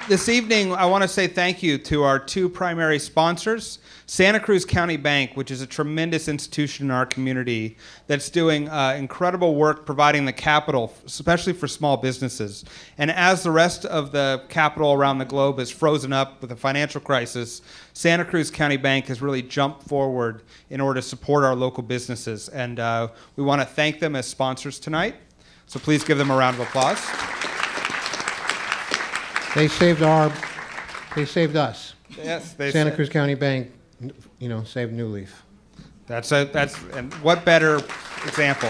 This evening, I want to say thank you to our two primary sponsors, Santa Cruz County Bank, which is a tremendous institution in our community that's doing incredible work providing the capital, especially for small businesses. And as the rest of the capital around the globe is frozen up with the financial crisis, Santa Cruz County Bank has really jumped forward in order to support our local businesses. And we want to thank them as sponsors tonight. So please give them a round of applause. They saved us. Yes, Santa Cruz County Bank, saved New Leaf. And what better example?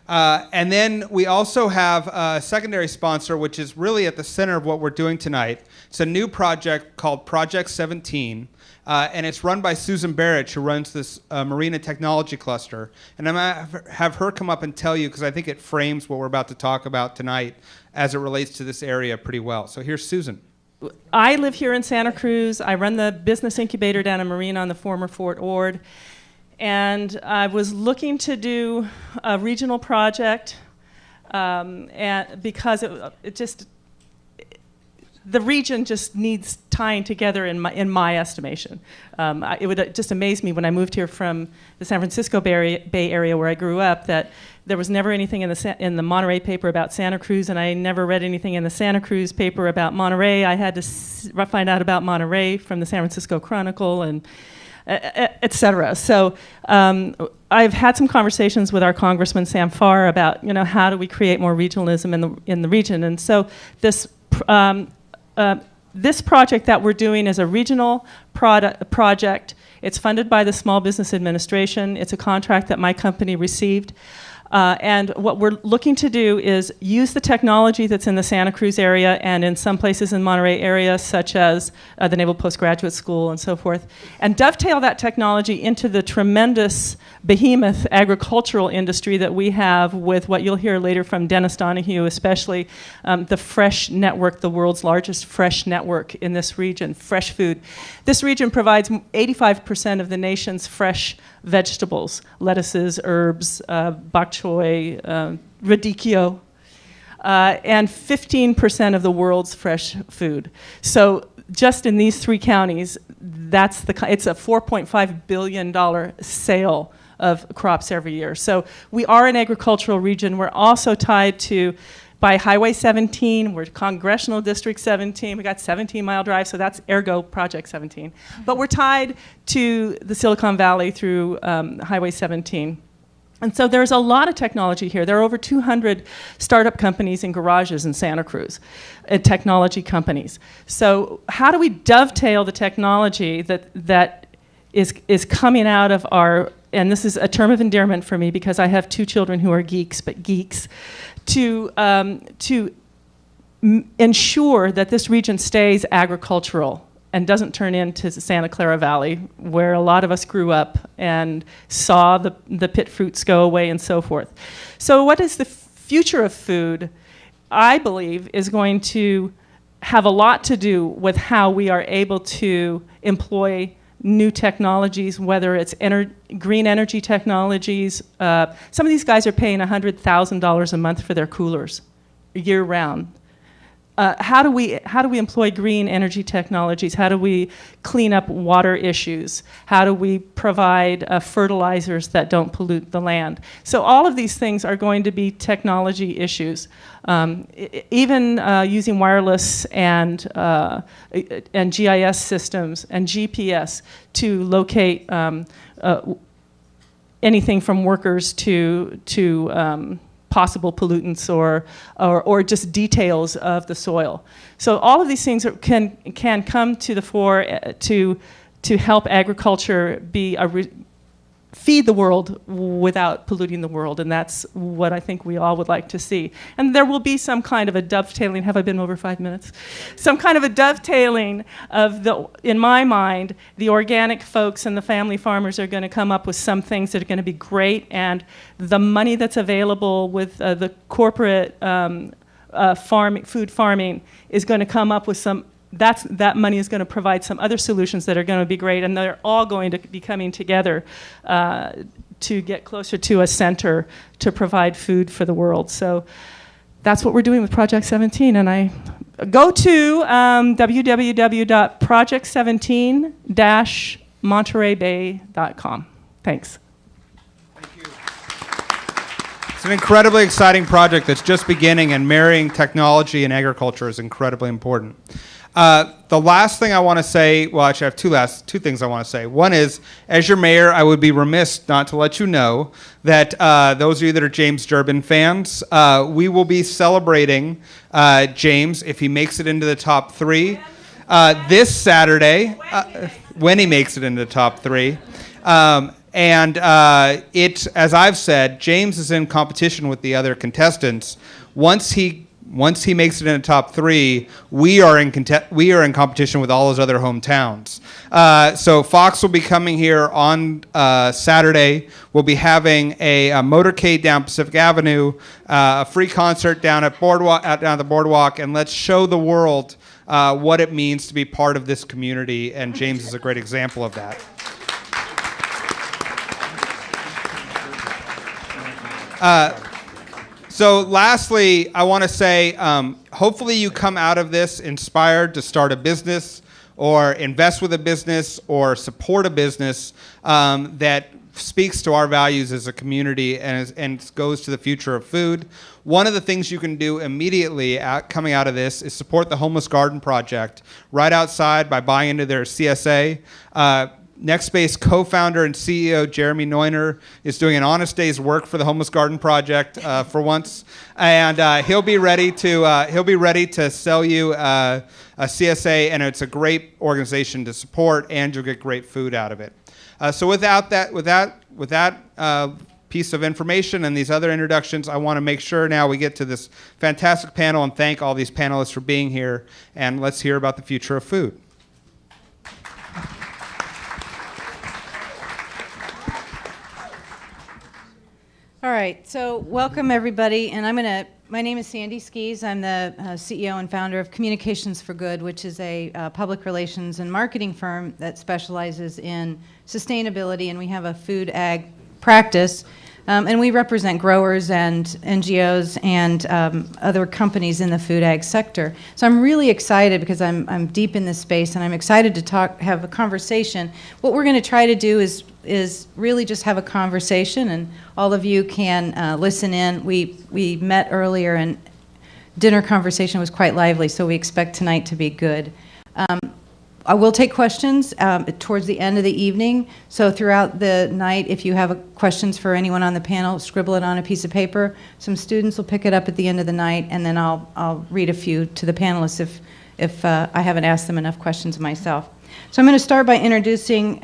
And then we also have a secondary sponsor, which is really at the center of what we're doing tonight. It's a new project called Project 17. And it's run by Susan Barrett, who runs this Marine and Technology Cluster. And I'm going to have her come up and tell you, because I think it frames what we're about to talk about tonight as it relates to this area pretty well. So here's Susan. I live here in Santa Cruz. I run the business incubator down in Marine on the former Fort Ord. And I was looking to do a regional project and because the region just needs tying together in my estimation. It would just amaze me when I moved here from the San Francisco Bay Area where I grew up that there was never anything in the Monterey paper about Santa Cruz, and I never read anything in the Santa Cruz paper about Monterey. I had to find out about Monterey from the San Francisco Chronicle and et cetera. So I've had some conversations with our Congressman Sam Farr about how do we create more regionalism in the region, and so this project that we're doing is a regional project. It's funded by the Small Business Administration. It's a contract that my company received. And what we're looking to do is use the technology that's in the Santa Cruz area and in some places in Monterey area, such as the Naval Postgraduate School and so forth, and dovetail that technology into the tremendous behemoth agricultural industry that we have with what you'll hear later from Dennis Donahue, especially the Fresh Network, the world's largest fresh network in this region, fresh food. This region provides 85% of the nation's fresh vegetables, lettuces, herbs, bok choy, radicchio, and 15% of the world's fresh food. So just in these three counties, it's a $4.5 billion sale of crops every year. So we are an agricultural region. We're also tied to by Highway 17, we're Congressional District 17, we got 17-mile drive, so that's ergo Project 17. But we're tied to the Silicon Valley through Highway 17. And so there's a lot of technology here. There are over 200 startup companies and garages in Santa Cruz, technology companies. So how do we dovetail the technology that is coming out of our, and this is a term of endearment for me because I have two children who are geeks, to ensure that this region stays agricultural and doesn't turn into Santa Clara Valley, where a lot of us grew up and saw the pit fruits go away and so forth. So what is the future of food? I believe is going to have a lot to do with how we are able to employ new technologies, whether it's green energy technologies. Some of these guys are paying $100,000 a month for their coolers year-round. How do we employ green energy technologies? How do we clean up water issues? How do we provide fertilizers that don't pollute the land? So all of these things are going to be technology issues. Even using wireless and GIS systems and GPS to locate anything from workers to possible pollutants or just details of the soil. So all of these things can come to the fore to help agriculture be feed the world without polluting the world, and that's what I think we all would like to see. And there will be some kind of a dovetailing. Have I been over 5 minutes? Some kind of a dovetailing of in my mind, the organic folks and the family farmers are going to come up with some things that are going to be great, and the money that's available with the corporate food farming is going to come up with some. That money is going to provide some other solutions that are going to be great, and they're all going to be coming together to get closer to a center to provide food for the world. So that's what we're doing with Project 17. And I go to www.project17-montereybay.com. Thanks. It's an incredibly exciting project that's just beginning, and marrying technology and agriculture is incredibly important. The last thing I want to say, well, actually I have two things I want to say. One is, as your mayor, I would be remiss not to let you know that those of you that are James Durbin fans, we will be celebrating James if he makes it into the top 3 this Saturday, when he makes it into the top 3. And as I've said, James is in competition with the other contestants. Once he makes it in the top 3, we are in competition with all his other hometowns. So Fox will be coming here on Saturday. We'll be having a motorcade down Pacific Avenue, a free concert down at the boardwalk, and let's show the world what it means to be part of this community. And James is a great example of that. So lastly, I want to say, hopefully you come out of this inspired to start a business or invest with a business or support a business that speaks to our values as a community and goes to the future of food. One of the things you can do immediately coming out of this is support the Homeless Garden Project right outside by buying into their CSA. NextSpace co-founder and CEO Jeremy Neuner is doing an honest day's work for the Homeless Garden Project for once, and he'll be ready to sell you a CSA, and it's a great organization to support, and you'll get great food out of it. So with that piece of information and these other introductions, I want to make sure now we get to this fantastic panel and thank all these panelists for being here, and let's hear about the future of food. All right, so welcome everybody, and my name is Sandy Skis. I'm the CEO and founder of Communications for Good, which is a public relations and marketing firm that specializes in sustainability, and we have a food ag practice, and we represent growers and NGOs and other companies in the food ag sector. So I'm really excited because I'm deep in this space, and I'm excited to have a conversation. What we're going to try to do is really just have a conversation, and all of you can listen in. We met earlier, and dinner conversation was quite lively, so we expect tonight to be good. I will take questions towards the end of the evening, so throughout the night, if you have questions for anyone on the panel, scribble it on a piece of paper. Some students will pick it up at the end of the night, and then I'll read a few to the panelists if I haven't asked them enough questions myself. So I'm going to start by introducing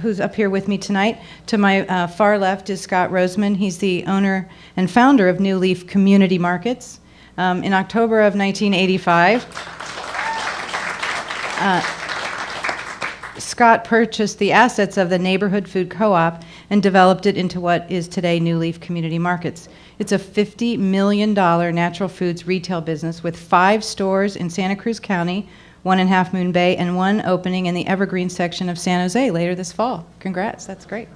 who's up here with me tonight. To my far left is Scott Roseman. He's the owner and founder of New Leaf Community Markets. In October of 1985, Scott purchased the assets of the Neighborhood Food Co-op and developed it into what is today New Leaf Community Markets. It's a $50 million natural foods retail business with 5 stores in Santa Cruz County, 1 in Half Moon Bay, and 1 opening in the Evergreen section of San Jose later this fall. Congrats, that's great.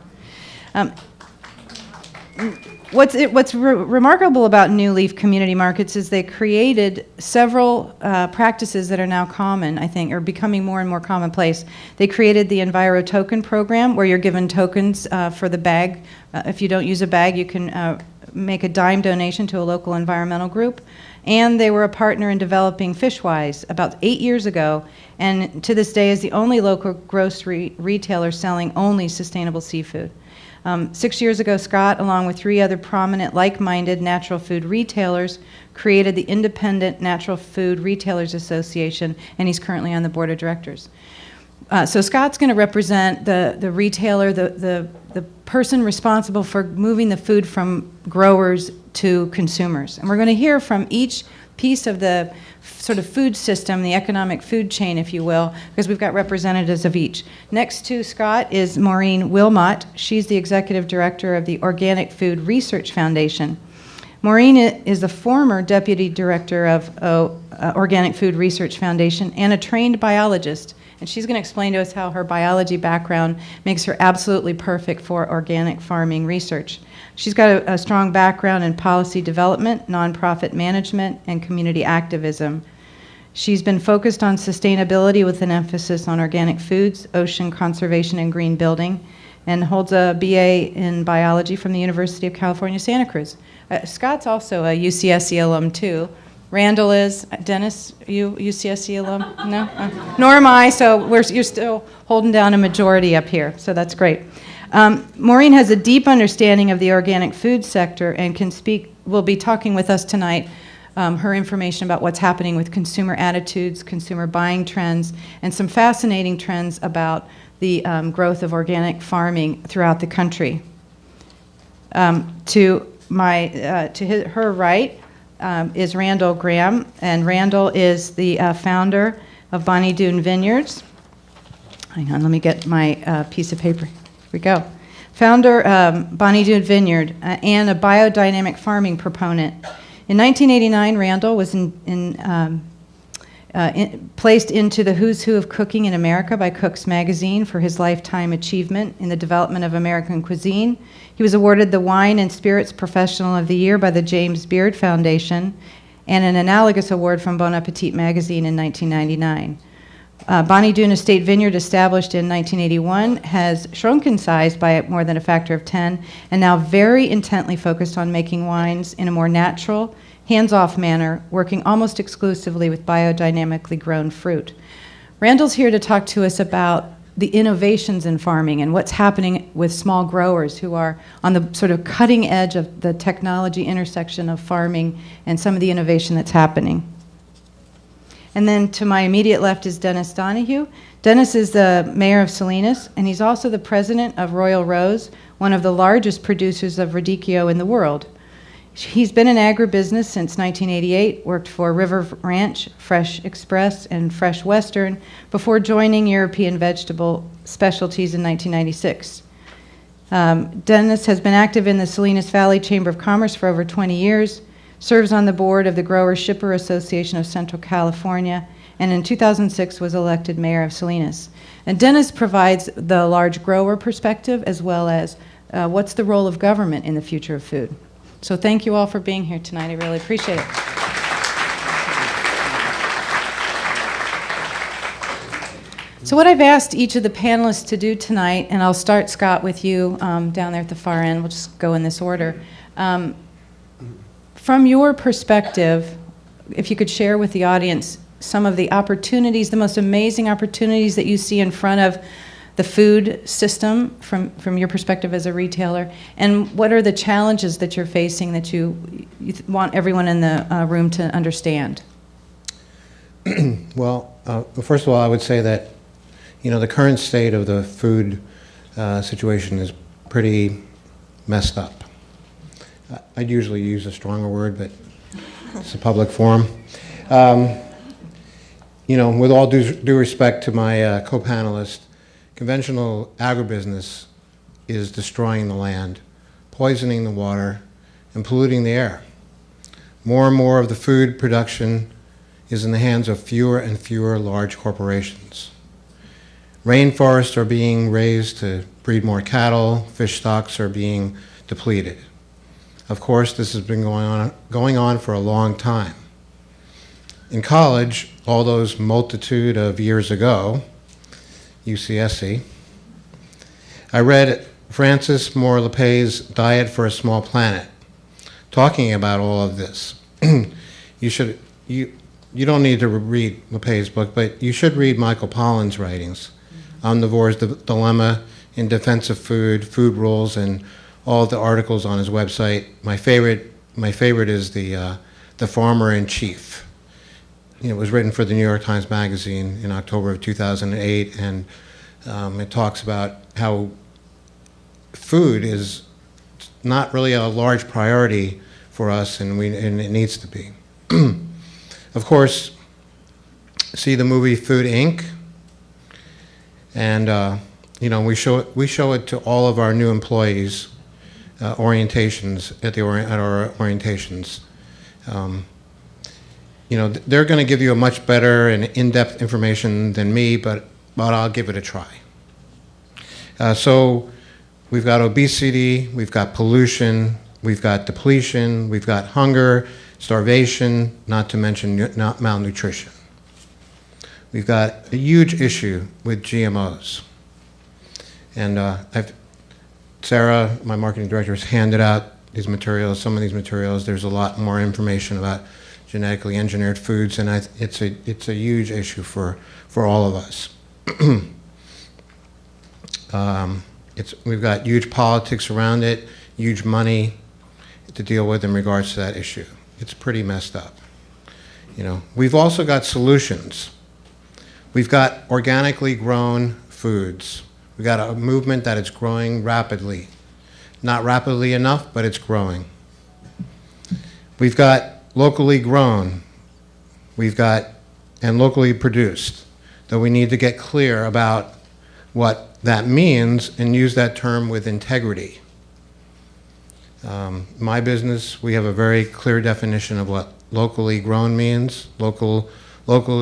What's remarkable about New Leaf Community Markets is they created several practices that are now common, I think, or becoming more and more commonplace. They created the Enviro Token program, where you're given tokens for the bag. If you don't use a bag, you can make a dime donation to a local environmental group. And they were a partner in developing Fishwise about 8 years ago, and to this day is the only local grocery retailer selling only sustainable seafood. 6 years ago, Scott, along with 3 other prominent like-minded natural food retailers, created the Independent Natural Food Retailers Association, and he's currently on the board of directors. So Scott's going to represent the retailer, the person responsible for moving the food from growers to consumers. And we're going to hear from each piece of the sort of food system, the economic food chain, if you will, because we've got representatives of each. Next to Scott is Maureen Wilmot. She's the executive director of the Organic Food Research Foundation. Maureen is the former deputy director of Organic Food Research Foundation and a trained biologist. And she's going to explain to us how her biology background makes her absolutely perfect for organic farming research. She's got a strong background in policy development, nonprofit management, and community activism. She's been focused on sustainability with an emphasis on organic foods, ocean conservation, and green building, and holds a BA in biology from the University of California, Santa Cruz. Scott's also a UCSC alum, too. Randall is. Dennis, you UCSC alum? No? Nor am I, so you're still holding down a majority up here, so that's great. Maureen has a deep understanding of the organic food sector and will be talking with us tonight, her information about what's happening with consumer attitudes, consumer buying trends, and some fascinating trends about the growth of organic farming throughout the country. To her right is Randall Graham, and Randall is the founder of Bonnie Doon Vineyards. Hang on, let me get my piece of paper. Here we go. Founder Bonnie Doon Vineyard and a biodynamic farming proponent. In 1989, Randall was placed into the Who's Who of Cooking in America by Cook's Magazine for his lifetime achievement in the development of American cuisine. He was awarded the Wine and Spirits Professional of the Year by the James Beard Foundation and an analogous award from Bon Appetit Magazine in 1999. Bonnie Doon Estate Vineyard, established in 1981, has shrunk in size by more than a factor of 10 and now very intently focused on making wines in a more natural, hands-off manner, working almost exclusively with biodynamically grown fruit. Randall's here to talk to us about the innovations in farming and what's happening with small growers who are on the sort of cutting edge of the technology intersection of farming and some of the innovation that's happening. And then to my immediate left is Dennis Donahue. Dennis is the mayor of Salinas, and he's also the president of Royal Rose, one of the largest producers of radicchio in the world. He's been in agribusiness since 1988, worked for River Ranch, Fresh Express, and Fresh Western before joining European Vegetable Specialties in 1996. Dennis has been active in the Salinas Valley Chamber of Commerce for over 20 years, serves on the board of the Grower Shipper Association of Central California, and in 2006 was elected mayor of Salinas. And Dennis provides the large grower perspective as well as what's the role of government in the future of food. So thank you all for being here tonight. I really appreciate it. So what I've asked each of the panelists to do tonight, and I'll start, Scott, with you down there at the far end. We'll just go in this order. From your perspective, if you could share with the audience some of the opportunities, the most amazing opportunities that you see in front of the food system from your perspective as a retailer, and what are the challenges that you're facing that you want everyone in the room to understand? Well, first of all, I would say that, the current state of the food situation is pretty messed up. I'd usually use a stronger word, but it's a public forum. With all due respect to my co-panelist, conventional agribusiness is destroying the land, poisoning the water, and polluting the air. More and more of the food production is in the hands of fewer and fewer large corporations. Rainforests are being raised to breed more cattle, fish stocks are being depleted. Of course, this has been going on for a long time. In college, all those multitude of years ago, UCSC, I read Francis Moore Lepay's Diet for a Small Planet, talking about all of this. You don't need to read Lepay's book, but you should read Michael Pollan's writings, Omnivore's Dilemma, In Defense of Food, Food Rules, and all of the articles on his website. My favorite is the Farmer in Chief. It was written for the New York Times Magazine in October of 2008, and it talks about how food is not really a large priority for us, and it needs to be. Of course, see the movie Food Inc., and we show it to all of our new employees orientations at our orientations. They're going to give you a much better and in-depth information than me, but I'll give it a try. So we've got obesity, we've got pollution, we've got depletion, we've got hunger, starvation, not to mention malnutrition. We've got a huge issue with GMOs. And Sarah, my marketing director, has handed out these materials, some of these materials. There's a lot more information about genetically engineered foods, and it's a huge issue for all of us. We've got huge politics around it, huge money to deal with in regards to that issue. It's pretty messed up. We've also got solutions. We've got organically grown foods. We've got a movement that is growing rapidly. Not rapidly enough, but it's growing. We've got locally grown. And locally produced. Though we need to get clear about what that means and use that term with integrity. My business, we have a very clear definition of what locally grown means. Local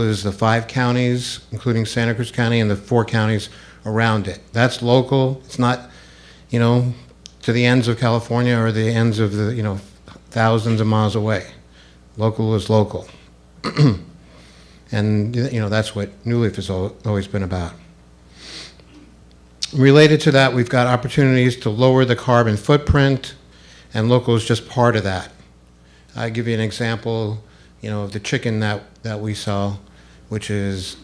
is the 5 counties, including Santa Cruz County, and the 4 counties around it. That's local. It's not, to the ends of California or the ends of the, thousands of miles away. Local is local. And, that's what New Leaf has always been about. Related to that, we've got opportunities to lower the carbon footprint, and local is just part of that. I'll give you an example, of the chicken that we sell, which is,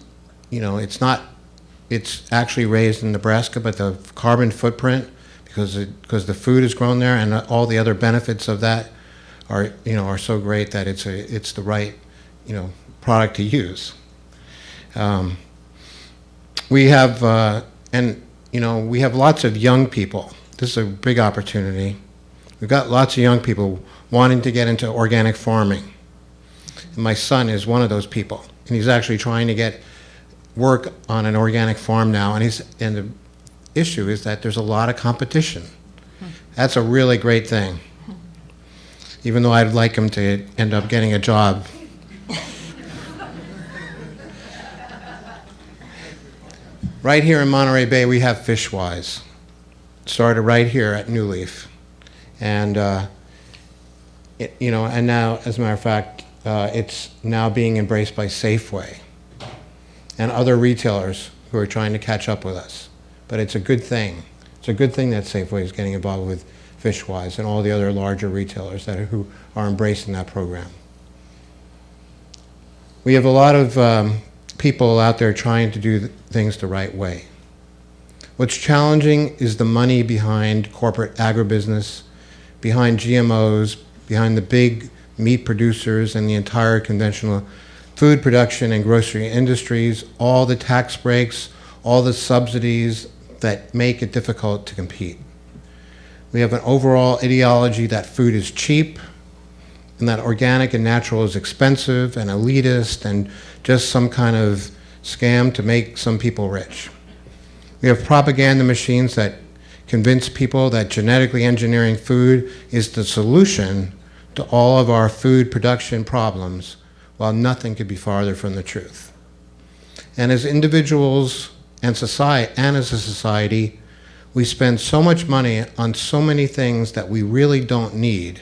it's actually raised in Nebraska, but the carbon footprint, because the food is grown there, and all the other benefits of that are so great that it's the right, product to use. We have we have lots of young people. This is a big opportunity. We've got lots of young people wanting to get into organic farming. And my son is one of those people, and he's actually trying to get work on an organic farm now. And the issue is that there's a lot of competition. That's a really great thing. Even though I'd like him to end up getting a job. Right here in Monterey Bay, we have Fishwise. It started right here at New Leaf. And, and now, as a matter of fact, it's now being embraced by Safeway and other retailers who are trying to catch up with us. But it's a good thing. It's a good thing that Safeway is getting involved with Fishwise and all the other larger retailers who are embracing that program. We have a lot of people out there trying to do things the right way. What's challenging is the money behind corporate agribusiness, behind GMOs, behind the big meat producers and the entire conventional food production and grocery industries, all the tax breaks, all the subsidies that make it difficult to compete. We have an overall ideology that food is cheap and that organic and natural is expensive and elitist and just some kind of scam to make some people rich. We have propaganda machines that convince people that genetically engineering food is the solution to all of our food production problems, while nothing could be farther from the truth. And as individuals and as a society, we spend so much money on so many things that we really don't need,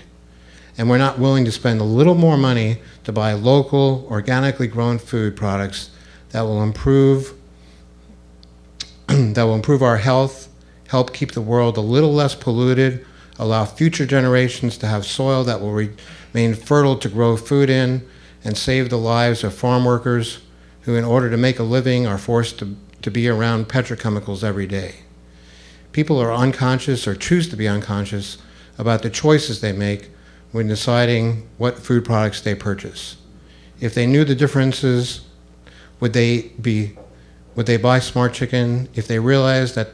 and we're not willing to spend a little more money to buy local, organically grown food products that will improve our health, help keep the world a little less polluted, allow future generations to have soil that will remain fertile to grow food in, and save the lives of farm workers who, in order to make a living, are forced to be around petrochemicals every day. People are unconscious or choose to be unconscious about the choices they make when deciding what food products they purchase. If they knew the differences, would they buy Smart Chicken? If they realized that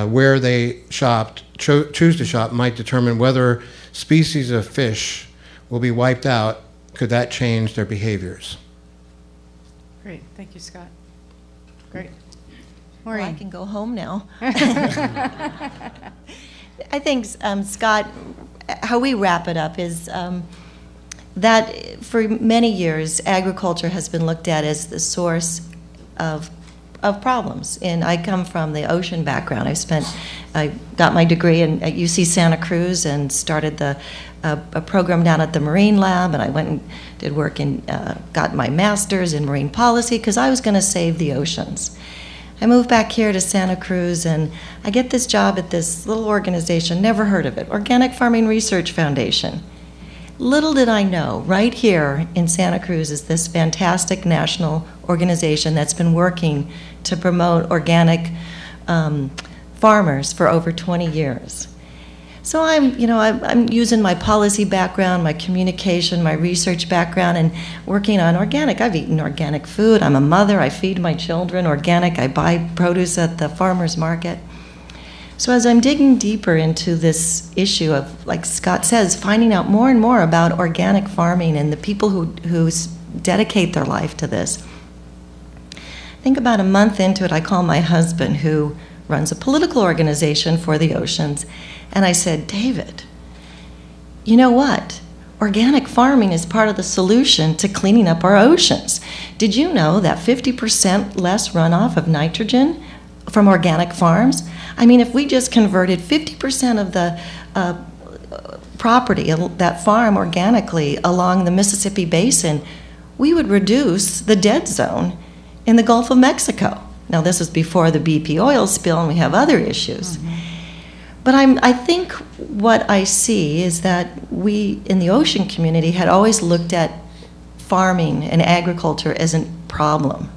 where they choose to shop might determine whether species of fish will be wiped out, could that change their behaviors? Great, thank you, Scott. Great. Well, I can go home now. I think, Scott, how we wrap it up is that for many years, agriculture has been looked at as the source of problems. And I come from the ocean background. I got my degree at UC Santa Cruz and started a program down at the Marine Lab, and I went and did work in, got my master's in marine policy because I was going to save the oceans. I moved back here to Santa Cruz, and I get this job at this little organization, never heard of it, Organic Farming Research Foundation. Little did I know, right here in Santa Cruz is this fantastic national organization that's been working to promote organic farmers for over 20 years. So I'm using my policy background, my communication, my research background, and working on organic. I've eaten organic food. I'm a mother. I feed my children organic. I buy produce at the farmer's market. So as I'm digging deeper into this issue of, like Scott says, finding out more and more about organic farming and the people who dedicate their life to this, I think about a month into it, I call my husband, who runs a political organization for the oceans, and I said, David, you know what? Organic farming is part of the solution to cleaning up our oceans. Did you know that 50% less runoff of nitrogen from organic farms? I mean, if we just converted 50% of the property, that farm organically along the Mississippi Basin, we would reduce the dead zone in the Gulf of Mexico. Now, this is before the BP oil spill, and we have other issues. Mm-hmm. But I think what I see is that we in the ocean community had always looked at farming and agriculture as a problem.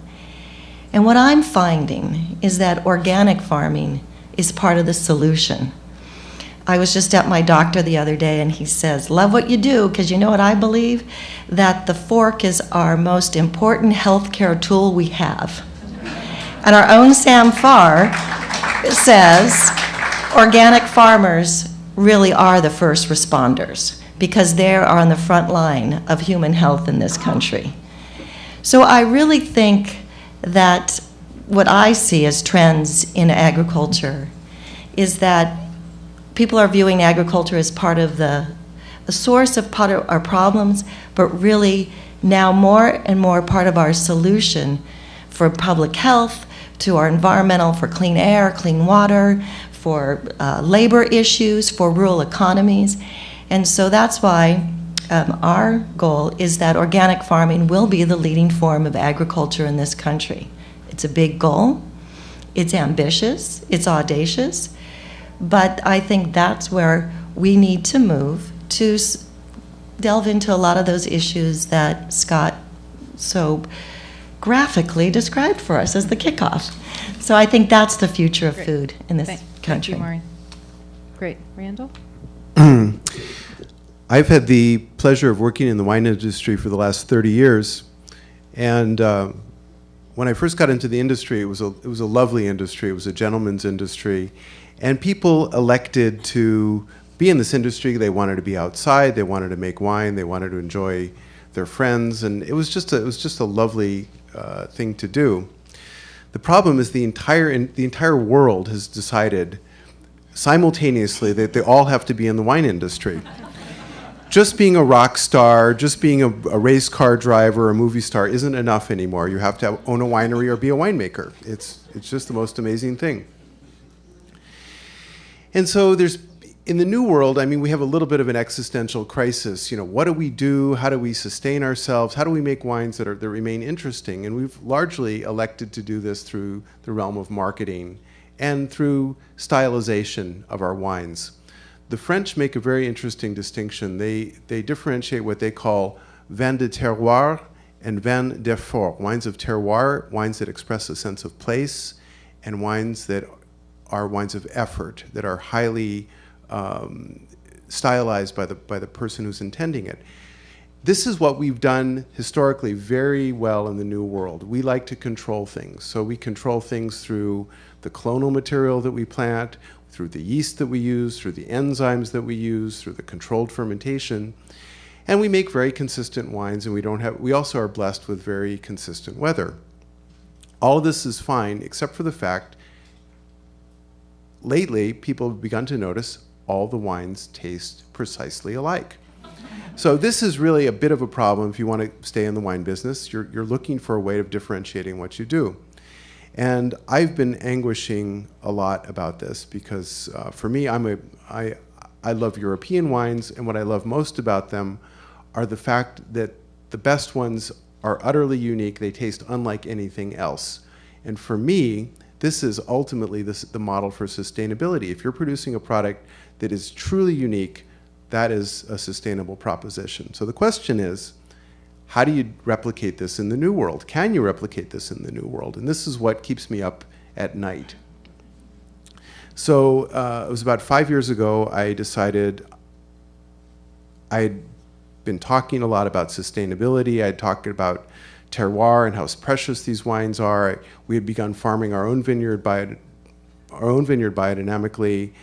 And what I'm finding is that organic farming is part of the solution. I was just at my doctor the other day, and he says, love what you do, because you know what I believe? That the fork is our most important healthcare tool we have. And our own Sam Farr says organic farmers really are the first responders because they are on the front line of human health in this country. So I really think that what I see as trends in agriculture is that people are viewing agriculture as part of a source of part of our problems, but really now more and more part of our solution for public health, to our environmental, for clean air, clean water, for labor issues, for rural economies. And so that's why our goal is that organic farming will be the leading form of agriculture in this country. It's a big goal, it's ambitious, it's audacious, but I think that's where we need to move to delve into a lot of those issues that Scott so graphically described for us as the kickoff. So I think that's the future of food in this country. Thank you, Maureen. Great. Randall? I've had the pleasure of working in the wine industry for the last 30 years. And when I first got into the industry, it was a lovely industry. It was a gentleman's industry. And people elected to be in this industry. They wanted to be outside. They wanted to make wine. They wanted to enjoy their friends. And it was just a lovely thing to do. The problem is the entire world has decided simultaneously that they all have to be in the wine industry. Just being a rock star, just being a race car driver, a movie star isn't enough anymore. You have to own a winery or be a winemaker. It's just the most amazing thing. And so in the new world, I mean, we have a little bit of an existential crisis. You know, what do we do? How do we sustain ourselves? How do we make wines that remain interesting? And we've largely elected to do this through the realm of marketing and through stylization of our wines. The French make a very interesting distinction. They differentiate what they call vin de terroir and vin d'effort, wines of terroir, wines that express a sense of place, and wines that are wines of effort, that are highly stylized by the person who's intending it. This is what we've done historically very well in the New World. We like to control things. So we control things through the clonal material that we plant, through the yeast that we use, through the enzymes that we use, through the controlled fermentation. And we make very consistent wines, and we also are blessed with very consistent weather. All of this is fine, except for the fact lately people have begun to notice all the wines taste precisely alike. So this is really a bit of a problem if you want to stay in the wine business. You're looking for a way of differentiating what you do. And I've been anguishing a lot about this because for me, I love European wines, and what I love most about them are the fact that the best ones are utterly unique. They taste unlike anything else. And for me, this is ultimately the model for sustainability. If you're producing a product that is truly unique, that is a sustainable proposition. So the question is, how do you replicate this in the new world? Can you replicate this in the new world? And this is what keeps me up at night. So it was about 5 years ago, I decided I'd been talking a lot about sustainability. I'd talked about terroir and how precious these wines are. We had begun farming our own vineyard biodynamically.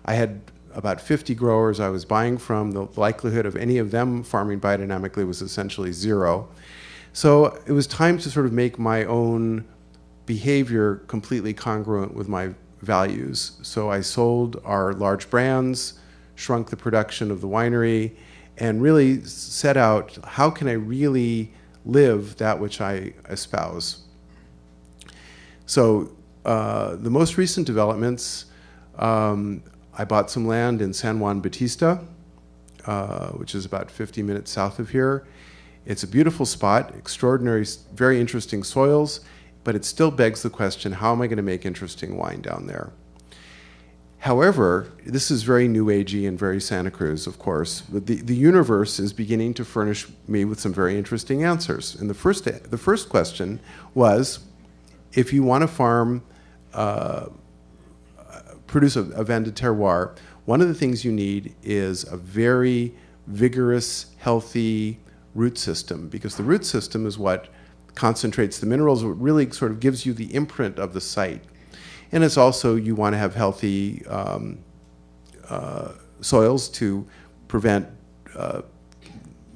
I had about 50 growers I was buying from. The likelihood of any of them farming biodynamically was essentially zero. So it was time to sort of make my own behavior completely congruent with my values. So I sold our large brands, shrunk the production of the winery, and really set out, how can I really live that which I espouse? So the most recent developments, I bought some land in San Juan Bautista, which is about 50 minutes south of here. It's a beautiful spot, extraordinary, very interesting soils, but it still begs the question, how am I going to make interesting wine down there? However, this is very New Agey and very Santa Cruz, of course, but the universe is beginning to furnish me with some very interesting answers. And the first question was, if you want to farm, produce a vin de terroir, one of the things you need is a very vigorous, healthy root system, because the root system is what concentrates the minerals, what really sort of gives you the imprint of the site. And it's also, you want to have healthy soils to prevent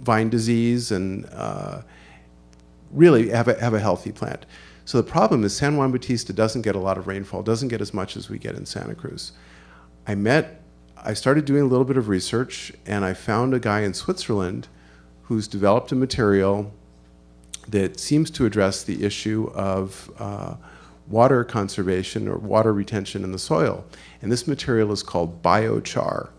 vine disease and really have a healthy plant. So the problem is San Juan Bautista doesn't get a lot of rainfall, doesn't get as much as we get in Santa Cruz. I started doing a little bit of research, and I found a guy in Switzerland who's developed a material that seems to address the issue of water conservation or water retention in the soil. And this material is called biochar.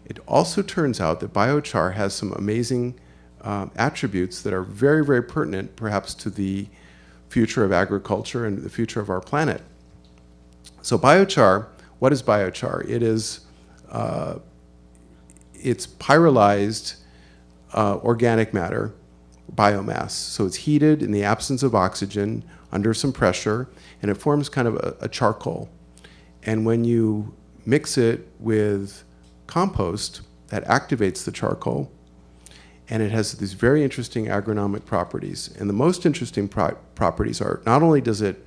It also turns out that biochar has some amazing attributes that are very, very pertinent perhaps to the future of agriculture and the future of our planet. So biochar, what is biochar? It is, it's pyrolyzed organic matter, biomass. So it's heated in the absence of oxygen under some pressure, and it forms kind of a charcoal. And when you mix it with compost, that activates the charcoal, and it has these very interesting agronomic properties. And the most interesting properties are, not only does it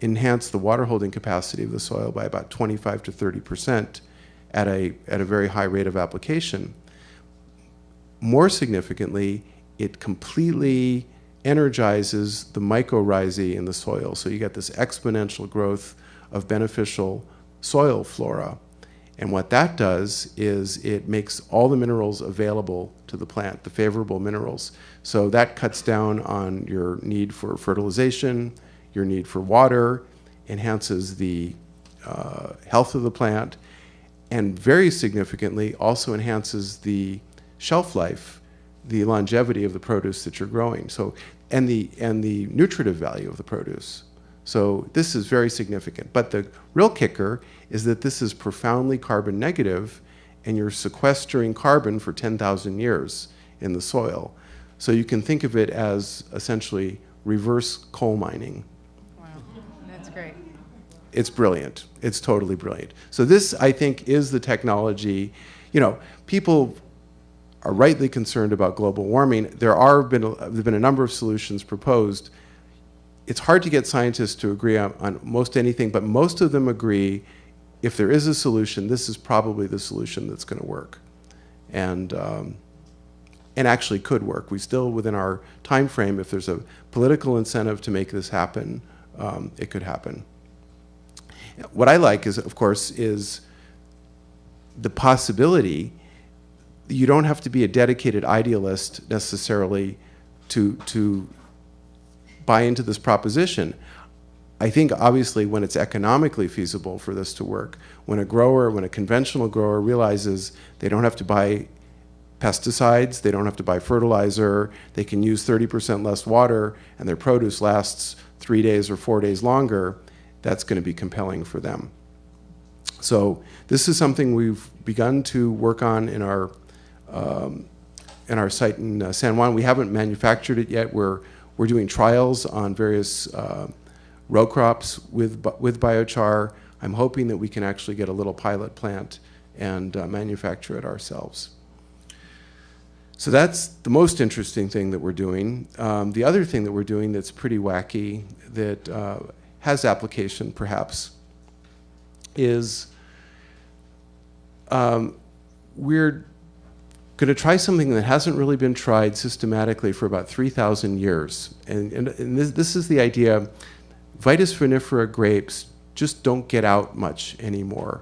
enhance the water holding capacity of the soil by about 25 to 30% at a very high rate of application, more significantly, it completely energizes the mycorrhizae in the soil. So you get this exponential growth of beneficial soil flora. And what that does is it makes all the minerals available to the plant, the favorable minerals. So that cuts down on your need for fertilization, your need for water, enhances the health of the plant, and very significantly also enhances the shelf life, the longevity of the produce that you're growing. So, and the nutritive value of the produce. So this is very significant. But the real kicker is that this is profoundly carbon negative, and you're sequestering carbon for 10,000 years in the soil. So you can think of it as essentially reverse coal mining. Wow, that's great. It's brilliant. It's totally brilliant. So this, I think, is the technology. You know, people are rightly concerned about global warming. There have been a number of solutions proposed. It's hard to get scientists to agree on most anything, but most of them agree if there is a solution, this is probably the solution that's going to work, and actually could work. We still, within our time frame, if there's a political incentive to make this happen, it could happen. What I like is, of course, is the possibility. You don't have to be a dedicated idealist necessarily to buy into this proposition. I think obviously when it's economically feasible for this to work, when a conventional grower realizes they don't have to buy pesticides, they don't have to buy fertilizer, they can use 30% less water, and their produce lasts 3 days or 4 days longer, that's going to be compelling for them. So this is something we've begun to work on in our site in San Juan. We haven't manufactured it yet. We're doing trials on various row crops with biochar. I'm hoping that we can actually get a little pilot plant and manufacture it ourselves. So that's the most interesting thing that we're doing. The other thing that we're doing that's pretty wacky, that has application perhaps, is we're going to try something that hasn't really been tried systematically for about 3,000 years. And this is the idea. Vitis vinifera grapes just don't get out much anymore.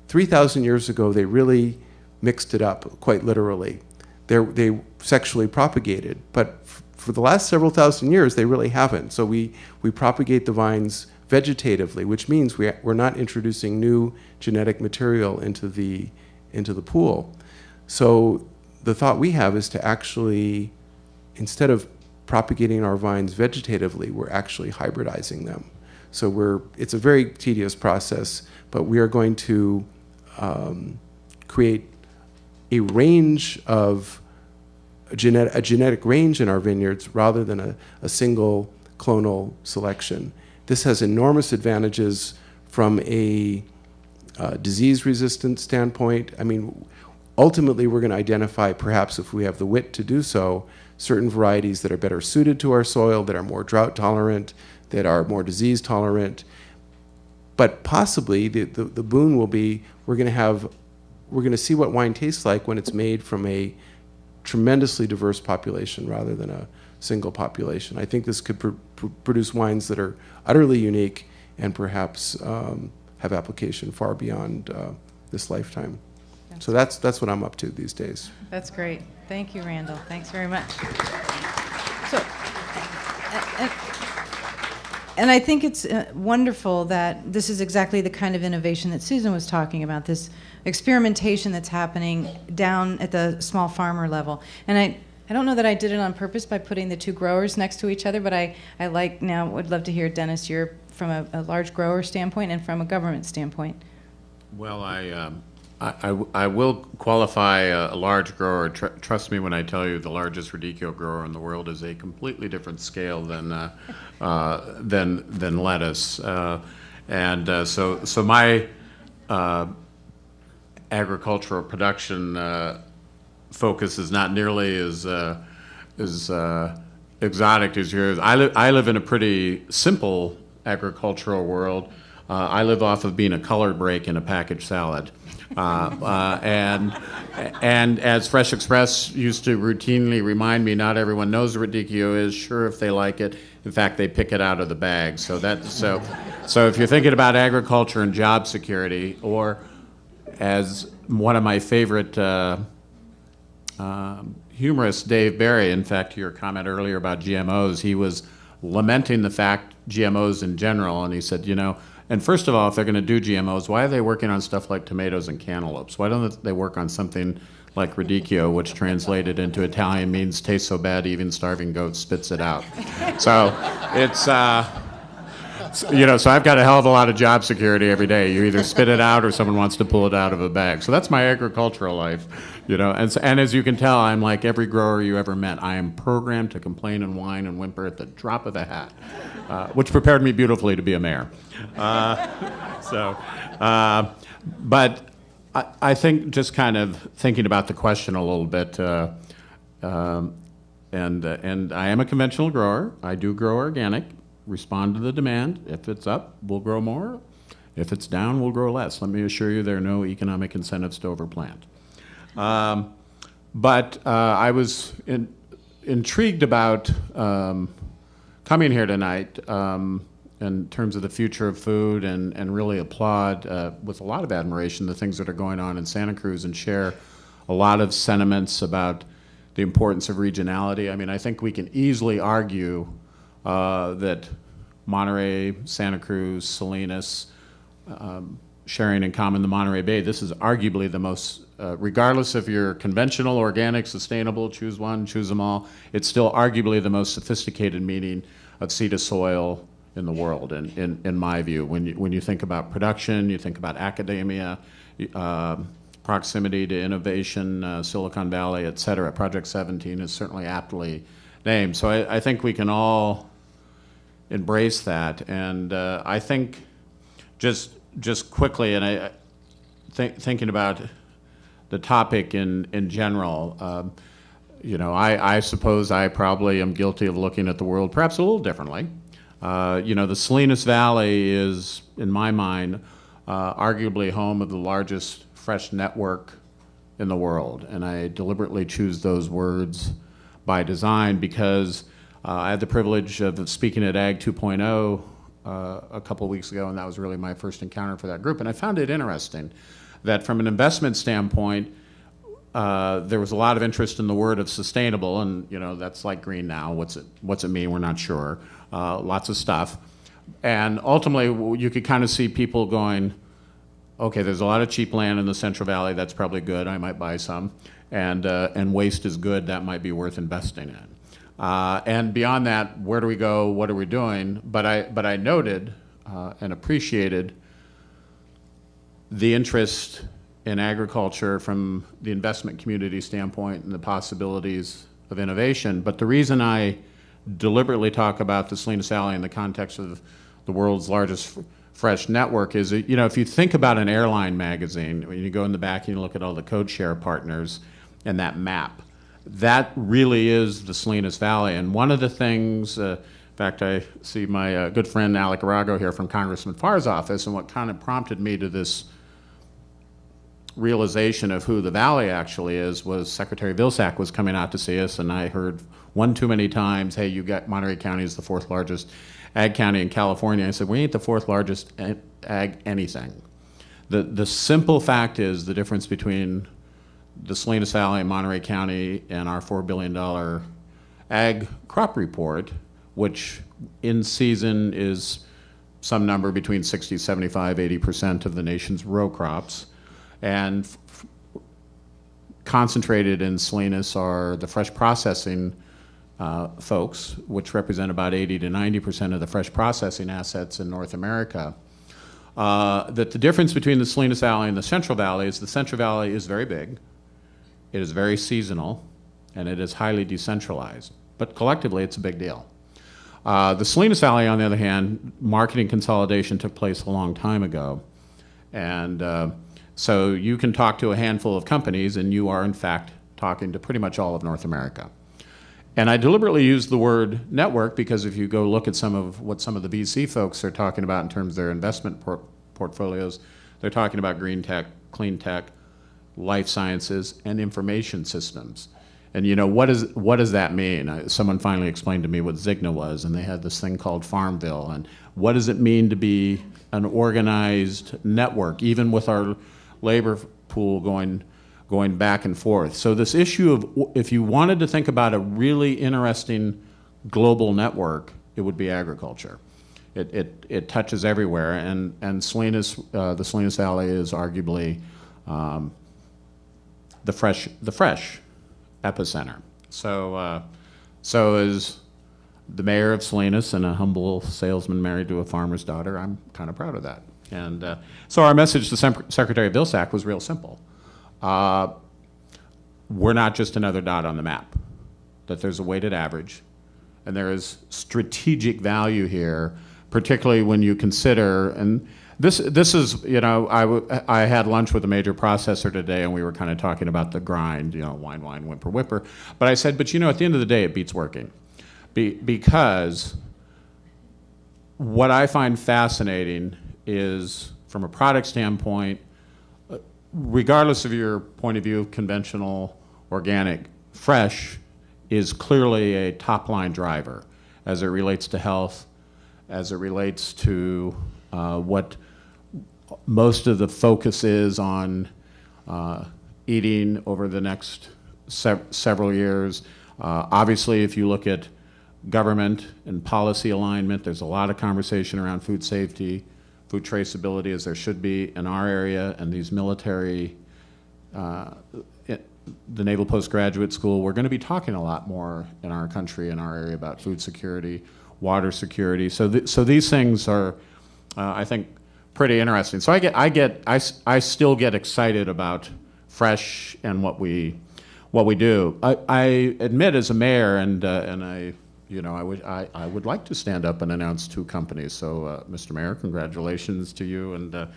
3,000 years ago, they really mixed it up, quite literally. They sexually propagated, but for the last several thousand years, they really haven't. So we propagate the vines vegetatively, which means we're not introducing new genetic material into the pool. So the thought we have is to actually, instead of propagating our vines vegetatively, we're actually hybridizing them. So it's a very tedious process, but we are going to create a range of a genetic range in our vineyards rather than a single clonal selection. This has enormous advantages from a disease resistant standpoint. I mean, ultimately we're going to identify, perhaps if we have the wit to do so, certain varieties that are better suited to our soil, that are more drought tolerant, that are more disease tolerant. But possibly the boon will be we're going to see what wine tastes like when it's made from a tremendously diverse population rather than a single population. I think this could produce wines that are utterly unique and perhaps have application far beyond this lifetime. So that's what I'm up to these days. That's great. Thank you, Randall. Thanks very much. So, and I think it's wonderful that this is exactly the kind of innovation that Susan was talking about, this experimentation that's happening down at the small farmer level. And I don't know that I did it on purpose by putting the two growers next to each other, but I would love to hear, Dennis, you're from a large grower standpoint and from a government standpoint. Well, I will qualify a large grower. Trust me when I tell you the largest radicchio grower in the world is a completely different scale than lettuce. So my agricultural production focus is not nearly as exotic as yours. I live in a pretty simple agricultural world. I live off of being a color break in a packaged salad. And as Fresh Express used to routinely remind me, not everyone knows what radicchio is. Sure, if they like it. In fact, they pick it out of the bag. So if you're thinking about agriculture and job security, or as one of my favorite humorists, Dave Barry, in fact, to your comment earlier about GMOs, he was lamenting the fact GMOs in general, and he said, and first of all, if they're going to do GMOs, why are they working on stuff like tomatoes and cantaloupes? Why don't they work on something like radicchio, which translated into Italian means tastes so bad even starving goat spits it out? So it's, so I've got a hell of a lot of job security every day. You either spit it out or someone wants to pull it out of a bag. So that's my agricultural life, And as you can tell, I'm like every grower you ever met. I am programmed to complain and whine and whimper at the drop of a hat, which prepared me beautifully to be a mayor. But I think just kind of thinking about the question a little bit, and I am a conventional grower. I do grow organic, respond to the demand. If it's up, we'll grow more. If it's down, we'll grow less. Let me assure you there are no economic incentives to overplant. But I was intrigued about coming here tonight in terms of the future of food and really applaud with a lot of admiration the things that are going on in Santa Cruz and share a lot of sentiments about the importance of regionality. I mean, I think we can easily argue that Monterey, Santa Cruz, Salinas, sharing in common the Monterey Bay, this is arguably the most, regardless if you're conventional, organic, sustainable, choose one, choose them all, it's still arguably the most sophisticated meeting of sea to soil in the world, in my view. When you think about production, you think about academia, proximity to innovation, Silicon Valley, et cetera. Project 17 is certainly aptly named. So I think we can all embrace that. And I think just quickly, and thinking about the topic in general, I suppose I probably am guilty of looking at the world perhaps a little differently. The Salinas Valley is, in my mind, arguably home of the largest fresh network in the world. And I deliberately choose those words by design because I had the privilege of speaking at Ag 2.0 a couple of weeks ago, and that was really my first encounter for that group. And I found it interesting that from an investment standpoint, there was a lot of interest in the word of sustainable, and that's like green now. What's it mean? We're not sure. Lots of stuff, and ultimately you could kind of see people going, okay, there's a lot of cheap land in the Central Valley. That's probably good. I might buy some, and waste is good. That might be worth investing in. And beyond that, where do we go? What are we doing? But I noted and appreciated the interest in agriculture from the investment community standpoint and the possibilities of innovation. But the reason I deliberately talk about the Salinas Valley in the context of the world's largest fresh network is, if you think about an airline magazine, when you go in the back and you look at all the code share partners and that map, that really is the Salinas Valley. And one of the things, in fact, I see my good friend Alec Arago here from Congressman Farr's office, and what kind of prompted me to this realization of who the valley actually is was Secretary Vilsack was coming out to see us, and I heard one too many times, hey, you got Monterey County is the 4th largest ag county in California. I said, we ain't the 4th largest ag anything. The simple fact is the difference between the Salinas Valley and Monterey County and our $4 billion ag crop report, which in season is some number between 60, 75, 80% of the nation's row crops. And concentrated in Salinas are the fresh processing folks, which represent about 80 to 90% of the fresh processing assets in North America. That the difference between the Salinas Valley and the Central Valley is the Central Valley is very big, it is very seasonal, and it is highly decentralized. But collectively, it's a big deal. The Salinas Valley, on the other hand, marketing consolidation took place a long time ago. And so you can talk to a handful of companies, and you are, in fact, talking to pretty much all of North America. And I deliberately use the word network because if you go look at some of what some of the VC folks are talking about in terms of their investment portfolios, they're talking about green tech, clean tech, life sciences, and information systems. And what does that mean? Someone finally explained to me what Zigna was, and they had this thing called Farmville. And what does it mean to be an organized network, even with our labor pool going back and forth? So this issue of, if you wanted to think about a really interesting global network, it would be agriculture. It touches everywhere, and Salinas, the Salinas Valley is arguably the fresh epicenter. So as the mayor of Salinas and a humble salesman married to a farmer's daughter, I'm kind of proud of that. And so our message to Secretary Vilsack was real simple. We're not just another dot on the map, that there's a weighted average, and there is strategic value here, particularly when you consider, and this is, I had lunch with a major processor today, and we were kind of talking about the grind, whine, whimper, whipper. But I said, but at the end of the day, it beats working. Because what I find fascinating is, from a product standpoint, regardless of your point of view, conventional, organic, fresh is clearly a top-line driver as it relates to health as it relates to what most of the focus is on eating over the next several years. Obviously, if you look at government and policy alignment, there's a lot of conversation around food safety, food traceability, as there should be in our area, and these military, the Naval Postgraduate School, we're going to be talking a lot more in our country, in our area, about food security, water security. So these things are, I think, pretty interesting. So I still get excited about fresh and what we do. I admit, as a mayor, and I would like to stand up and announce two companies. So, Mr. Mayor, congratulations to you and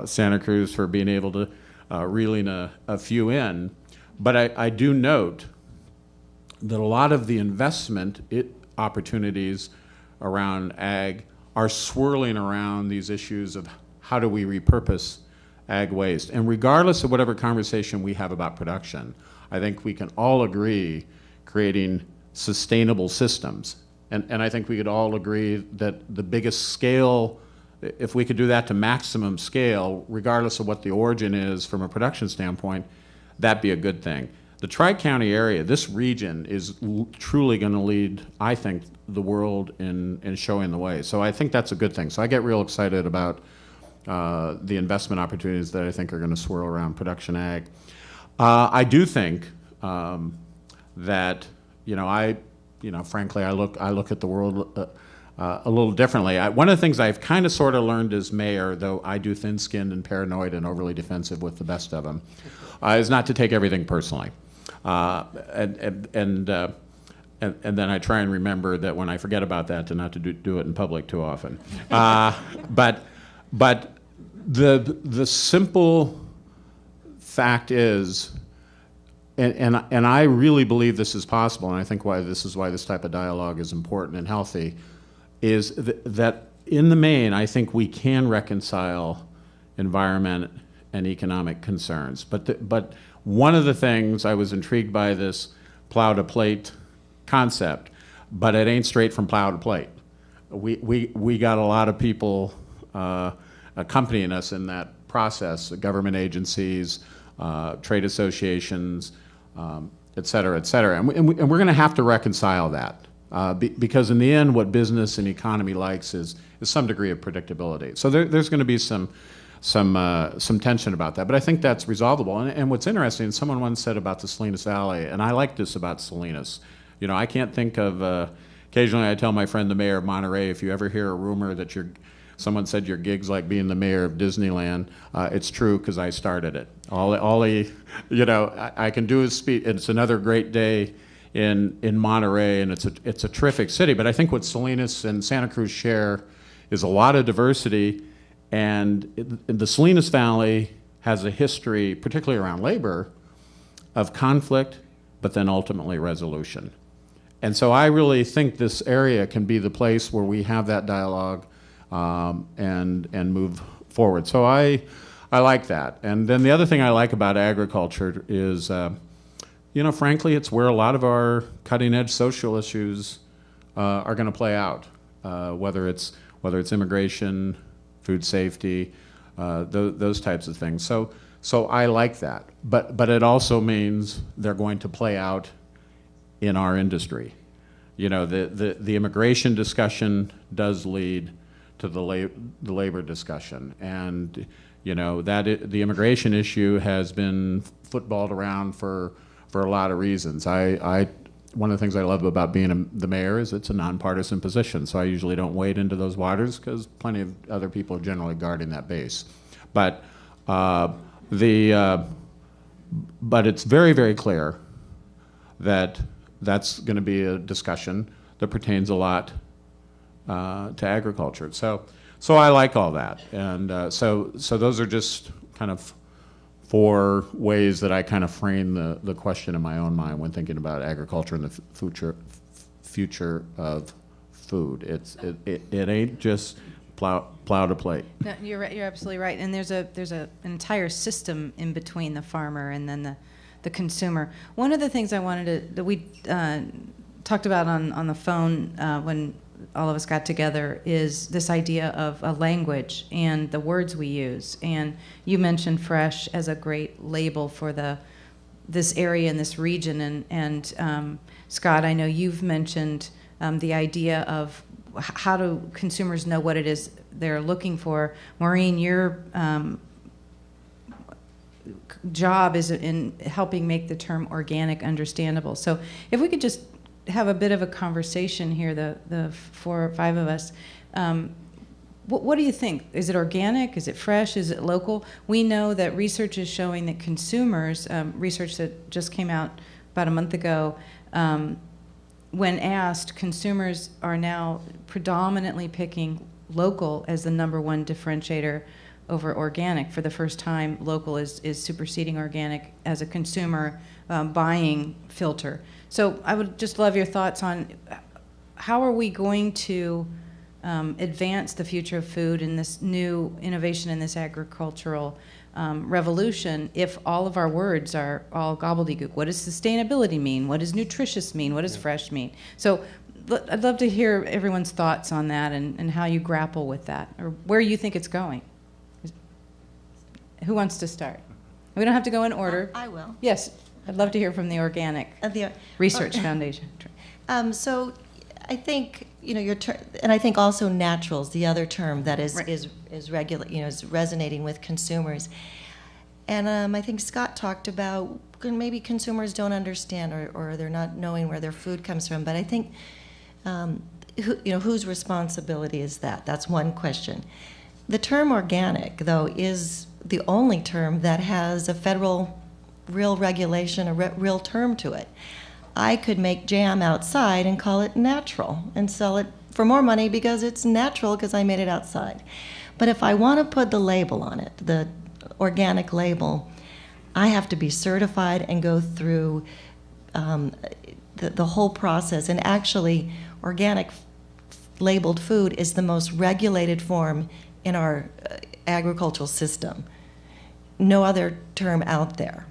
Santa Cruz for being able to reeling a few in. But I do note that a lot of the investment opportunities around ag are swirling around these issues of how do we repurpose ag waste. And regardless of whatever conversation we have about production, I think we can all agree creating sustainable systems. And I think we could all agree that the biggest scale, if we could do that to maximum scale, regardless of what the origin is from a production standpoint, that'd be a good thing. The Tri-County area, this region, is truly going to lead, I think, the world in showing the way. So I think that's a good thing. So I get real excited about the investment opportunities that I think are going to swirl around production ag. I do think that, frankly, I look at the world a little differently. One of the things I've kind of sort of learned as mayor, though I do thin-skinned and paranoid and overly defensive with the best of them, is not to take everything personally. And then I try and remember that when I forget about that, to not to do it in public too often. But the simple fact is, and I really believe this is possible, and I think this is why this type of dialogue is important and healthy, is that in the main, I think we can reconcile environment and economic concerns. But one of the things I was intrigued by this plow to plate concept, but it ain't straight from plow to plate. We got a lot of people accompanying us in that process, government agencies, trade associations, et cetera, et cetera. And we're going to have to reconcile that. Because in the end, what business and economy likes is some degree of predictability. So there's going to be some tension about that, but I think that's resolvable. And what's interesting, someone once said about the Salinas Valley, and I like this about Salinas. I can't think of. Occasionally, I tell my friend, the mayor of Monterey, if you ever hear a rumor that someone said your gig's like being the mayor of Disneyland, it's true because I started it. I can do is speak. It's another great day in Monterey, and it's a terrific city. But I think what Salinas and Santa Cruz share is a lot of diversity, and the Salinas Valley has a history, particularly around labor, of conflict, but then ultimately resolution. And so I really think this area can be the place where we have that dialogue and move forward. So I like that. And then the other thing I like about agriculture is, frankly, it's where a lot of our cutting-edge social issues are going to play out, whether it's immigration, food safety, those types of things. So I like that. But it also means they're going to play out in our industry. The immigration discussion does lead to the labor discussion, and the immigration issue has been footballed around for a lot of reasons. One of the things I love about being the mayor is it's a nonpartisan position, so I usually don't wade into those waters because plenty of other people are generally guarding that base. But it's very, very clear that that's going to be a discussion that pertains a lot to agriculture. So I like all that, and so those are just kind of 4 ways that I kind of frame the question in my own mind when thinking about agriculture and the future of food. It ain't just plow to plate. No, you're right. You're absolutely right. And there's an entire system in between the farmer and then the consumer. One of the things I wanted that we talked about on the phone when all of us got together is this idea of a language and the words we use. And you mentioned fresh as a great label for this area and this region. And Scott, I know you've mentioned the idea of how do consumers know what it is they're looking for. Maureen, your job is in helping make the term organic understandable. So if we could just have a bit of a conversation here, the 4 or 5 of us. What do you think? Is it organic? Is it fresh? Is it local? We know that research is showing that consumers, research that just came out about a month ago, when asked, consumers are now predominantly picking local as the #1 differentiator over organic. For the first time, local is superseding organic as a consumer buying filter. So I would just love your thoughts on how are we going to advance the future of food and this new innovation in this agricultural revolution if all of our words are all gobbledygook. What does sustainability mean? What does nutritious mean? What does fresh mean? So I'd love to hear everyone's thoughts on that and how you grapple with that, or where you think it's going. Who wants to start? We don't have to go in order. I will. Yes, I'd love to hear from the Organic Research Foundation. So I think, your and I think also naturals, the other term that is Right. is regular, is resonating with consumers. And I think Scott talked about maybe consumers don't understand or they're not knowing where their food comes from. But I think, whose responsibility is that? That's one question. The term organic, though, is the only term that has a federal real regulation, a real term to it. I could make jam outside and call it natural and sell it for more money because it's natural because I made it outside. But if I want to put the label on it, the organic label, I have to be certified and go through the whole process. And actually, organic labeled food is the most regulated form in our agricultural system. No other term out there.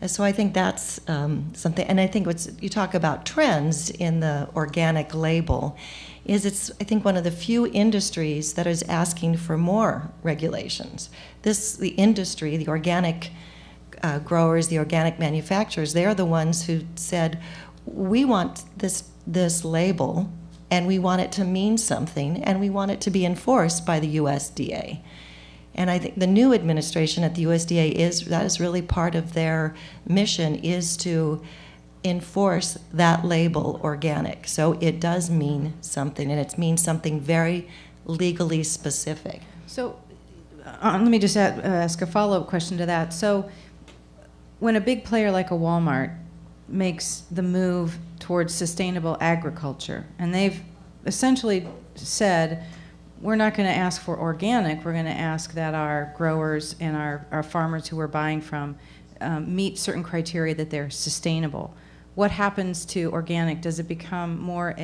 And so I think that's something, and I think you talk about trends in the organic label, it's I think one of the few industries that is asking for more regulations. The industry, the organic growers, the organic manufacturers, they're the ones who said, we want this label, and we want it to mean something, and we want it to be enforced by the USDA. And I think the new administration at the USDA that is really part of their mission, is to enforce that label organic. So it does mean something, and it means something very legally specific. So let me just ask a follow-up question to that. So when a big player like a Walmart makes the move towards sustainable agriculture, and they've essentially said, we're not going to ask for organic, we're going to ask that our growers and our farmers who we're buying from meet certain criteria that they're sustainable. What happens to organic? Does it become more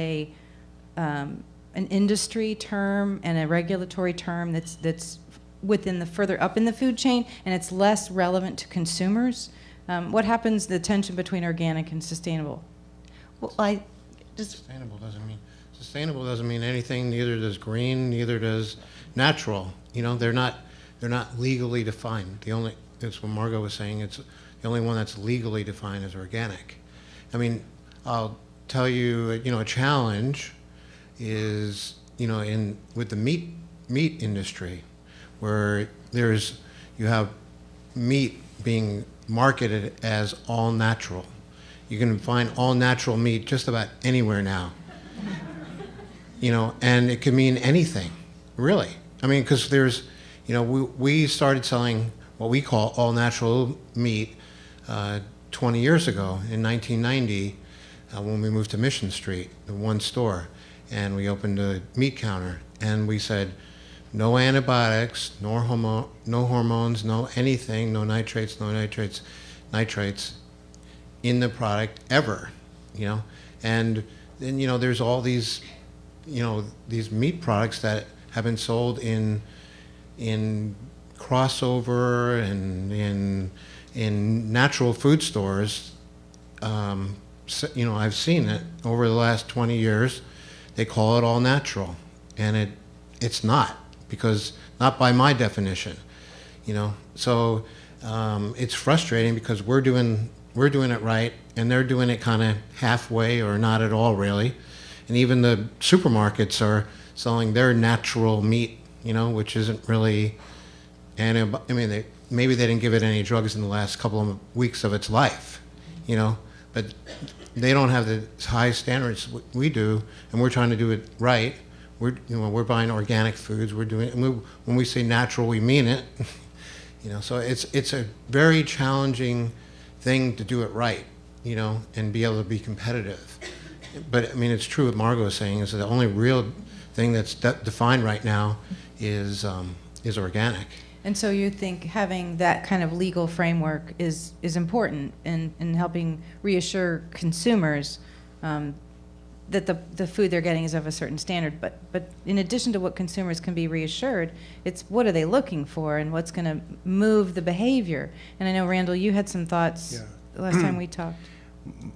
an industry term and a regulatory term that's within the further up in the food chain, and it's less relevant to consumers? What happens, the tension between organic and sustainable? Well, Sustainable doesn't mean anything. Neither does green. Neither does natural. They're not legally defined. That's what Margot was saying. It's the only one that's legally defined as organic. I mean, I'll tell you, a challenge is, with the meat industry, where you have meat being marketed as all natural. You can find all natural meat just about anywhere now. And it could mean anything, really. I mean, because we started selling what we call all natural meat 20 years ago in 1990 when we moved to Mission Street, the one store, and we opened a meat counter, and we said, no antibiotics, no hormones, no anything, no nitrates in the product ever, And then, there's all these meat products that have been sold in crossover and in natural food stores. I've seen it over the last 20 years they call it all natural, and it's not, because not by my definition, you know. So it's frustrating because we're doing it right, and they're doing it kind of halfway or not at all, really. And even the supermarkets are selling their natural meat, you know, which isn't really. And I mean, maybe they didn't give it any drugs in the last couple of weeks of its life, you know, but they don't have the high standards we do, and we're trying to do it right. We're buying organic foods. When we say natural, we mean it. You know, so it's a very challenging thing to do it right, you know, and be able to be competitive. But I mean, it's true what Margot is saying, is that the only real thing that's defined right now is organic. And so you think having that kind of legal framework is important in helping reassure consumers that the food they're getting is of a certain standard. But in addition to what consumers can be reassured, it's what are they looking for and what's going to move the behavior. And I know, Randall, you had some thoughts the last time we talked.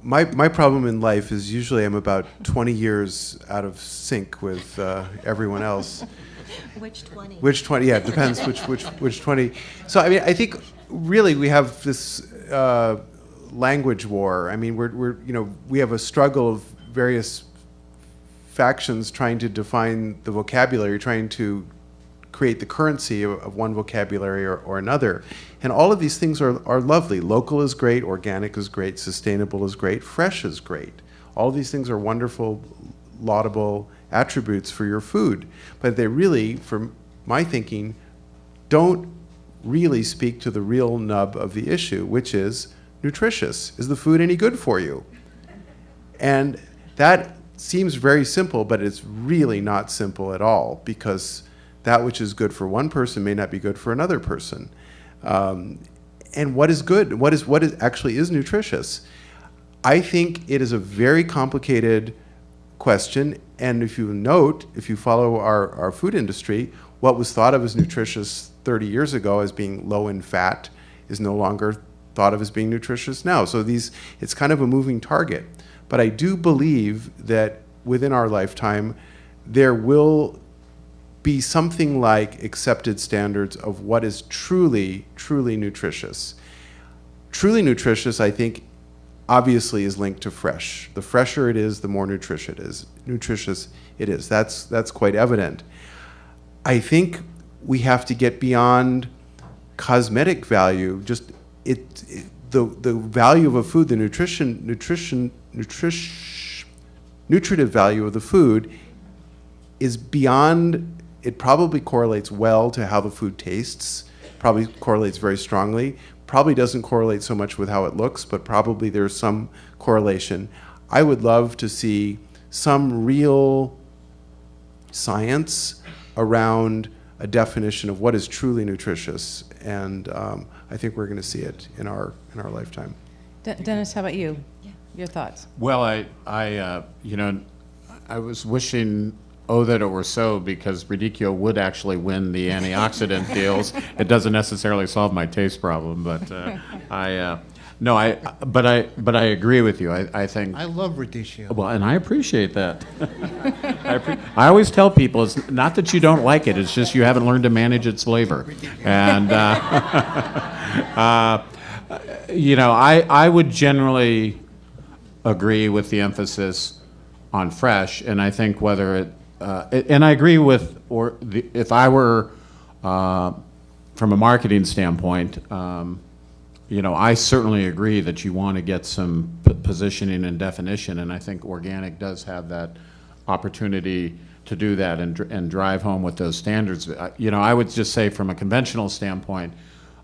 My problem in life is usually I'm about 20 years out of sync with everyone else. Which 20? Which 20? Yeah, it depends which 20. So I mean, I think really we have this language war. I mean, we have a struggle of various factions trying to define the vocabulary, trying to create the currency of one vocabulary or another. And all of these things are lovely. Local is great, organic is great, sustainable is great, fresh is great. All of these things are wonderful, laudable attributes for your food. But they really, from my thinking, don't really speak to the real nub of the issue, which is nutritious. Is the food any good for you? And that seems very simple, but it's really not simple at all, because that which is good for one person may not be good for another person. And what is good? What actually is nutritious? I think it is a very complicated question. And if you follow our food industry, what was thought of as nutritious 30 years ago as being low in fat is no longer thought of as being nutritious now. So it's kind of a moving target. But I do believe that within our lifetime, there will be something like accepted standards of what is truly, truly nutritious. Truly nutritious, I think, obviously is linked to fresh. The fresher it is, the more nutritious it is. That's quite evident. I think we have to get beyond cosmetic value. Just the value of a food, the nutritive value of the food is beyond. It probably correlates well to how the food tastes. Probably correlates very strongly. Probably doesn't correlate so much with how it looks, but probably there's some correlation. I would love to see some real science around a definition of what is truly nutritious, and I think we're going to see it in our lifetime. Dennis, how about you? Your thoughts? Well, I was wishing, that it were so, because Radicchio would actually win the antioxidant deals. It doesn't necessarily solve my taste problem, but I agree with you. I think I love Radicchio. Well, and I appreciate that. I always tell people it's not that you don't like it; it's just you haven't learned to manage its flavor. And I would generally agree with the emphasis on fresh, and I think whether and I agree with, if I were from a marketing standpoint, I certainly agree that you want to get some positioning and definition, and I think organic does have that opportunity to do that and drive home with those standards. I would just say from a conventional standpoint,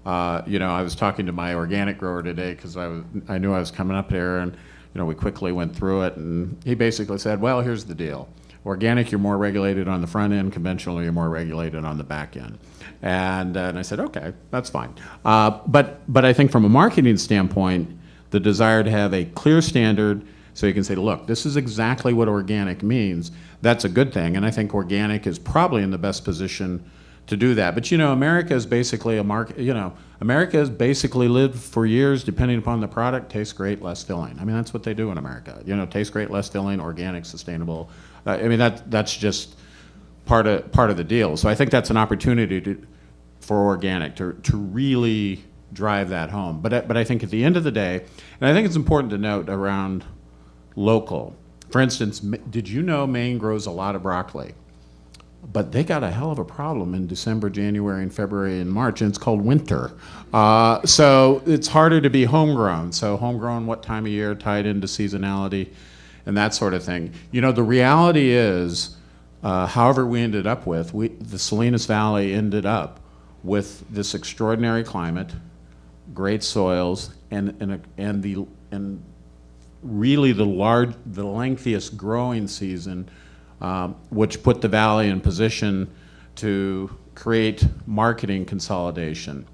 I was talking to my organic grower today because I knew I was coming up there, and we quickly went through it, and he basically said, well, here's the deal. Organic, you're more regulated on the front end. Conventional, you're more regulated on the back end. And I said, okay, that's fine. But I think from a marketing standpoint, the desire to have a clear standard so you can say, look, this is exactly what organic means, that's a good thing. And I think organic is probably in the best position to do that. But America is basically a market. America has basically lived for years, depending upon the product, tastes great, less filling. I mean, that's what they do in America. Tastes great, less filling, organic, sustainable. I mean, that's just part of the deal. So I think that's an opportunity for organic to really drive that home. But I think at the end of the day, and I think it's important to note around local. For instance, did you know Maine grows a lot of broccoli? But they got a hell of a problem in December, January, and February, and March, and it's called winter. So it's harder to be homegrown. So homegrown, what time of year, tied into seasonality, and that sort of thing. You know, the reality is, however we ended up with, the Salinas Valley ended up with this extraordinary climate, great soils, and really the lengthiest growing season, which put the valley in position to create marketing consolidation.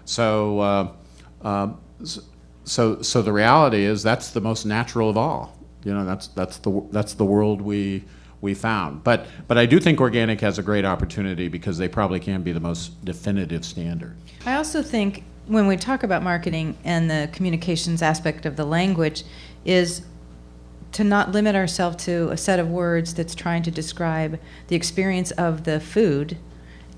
So the reality is that's the most natural of all. You know, that's the world we found. But I do think organic has a great opportunity because they probably can be the most definitive standard. I also think when we talk about marketing and the communications aspect of the language is to not limit ourselves to a set of words that's trying to describe the experience of the food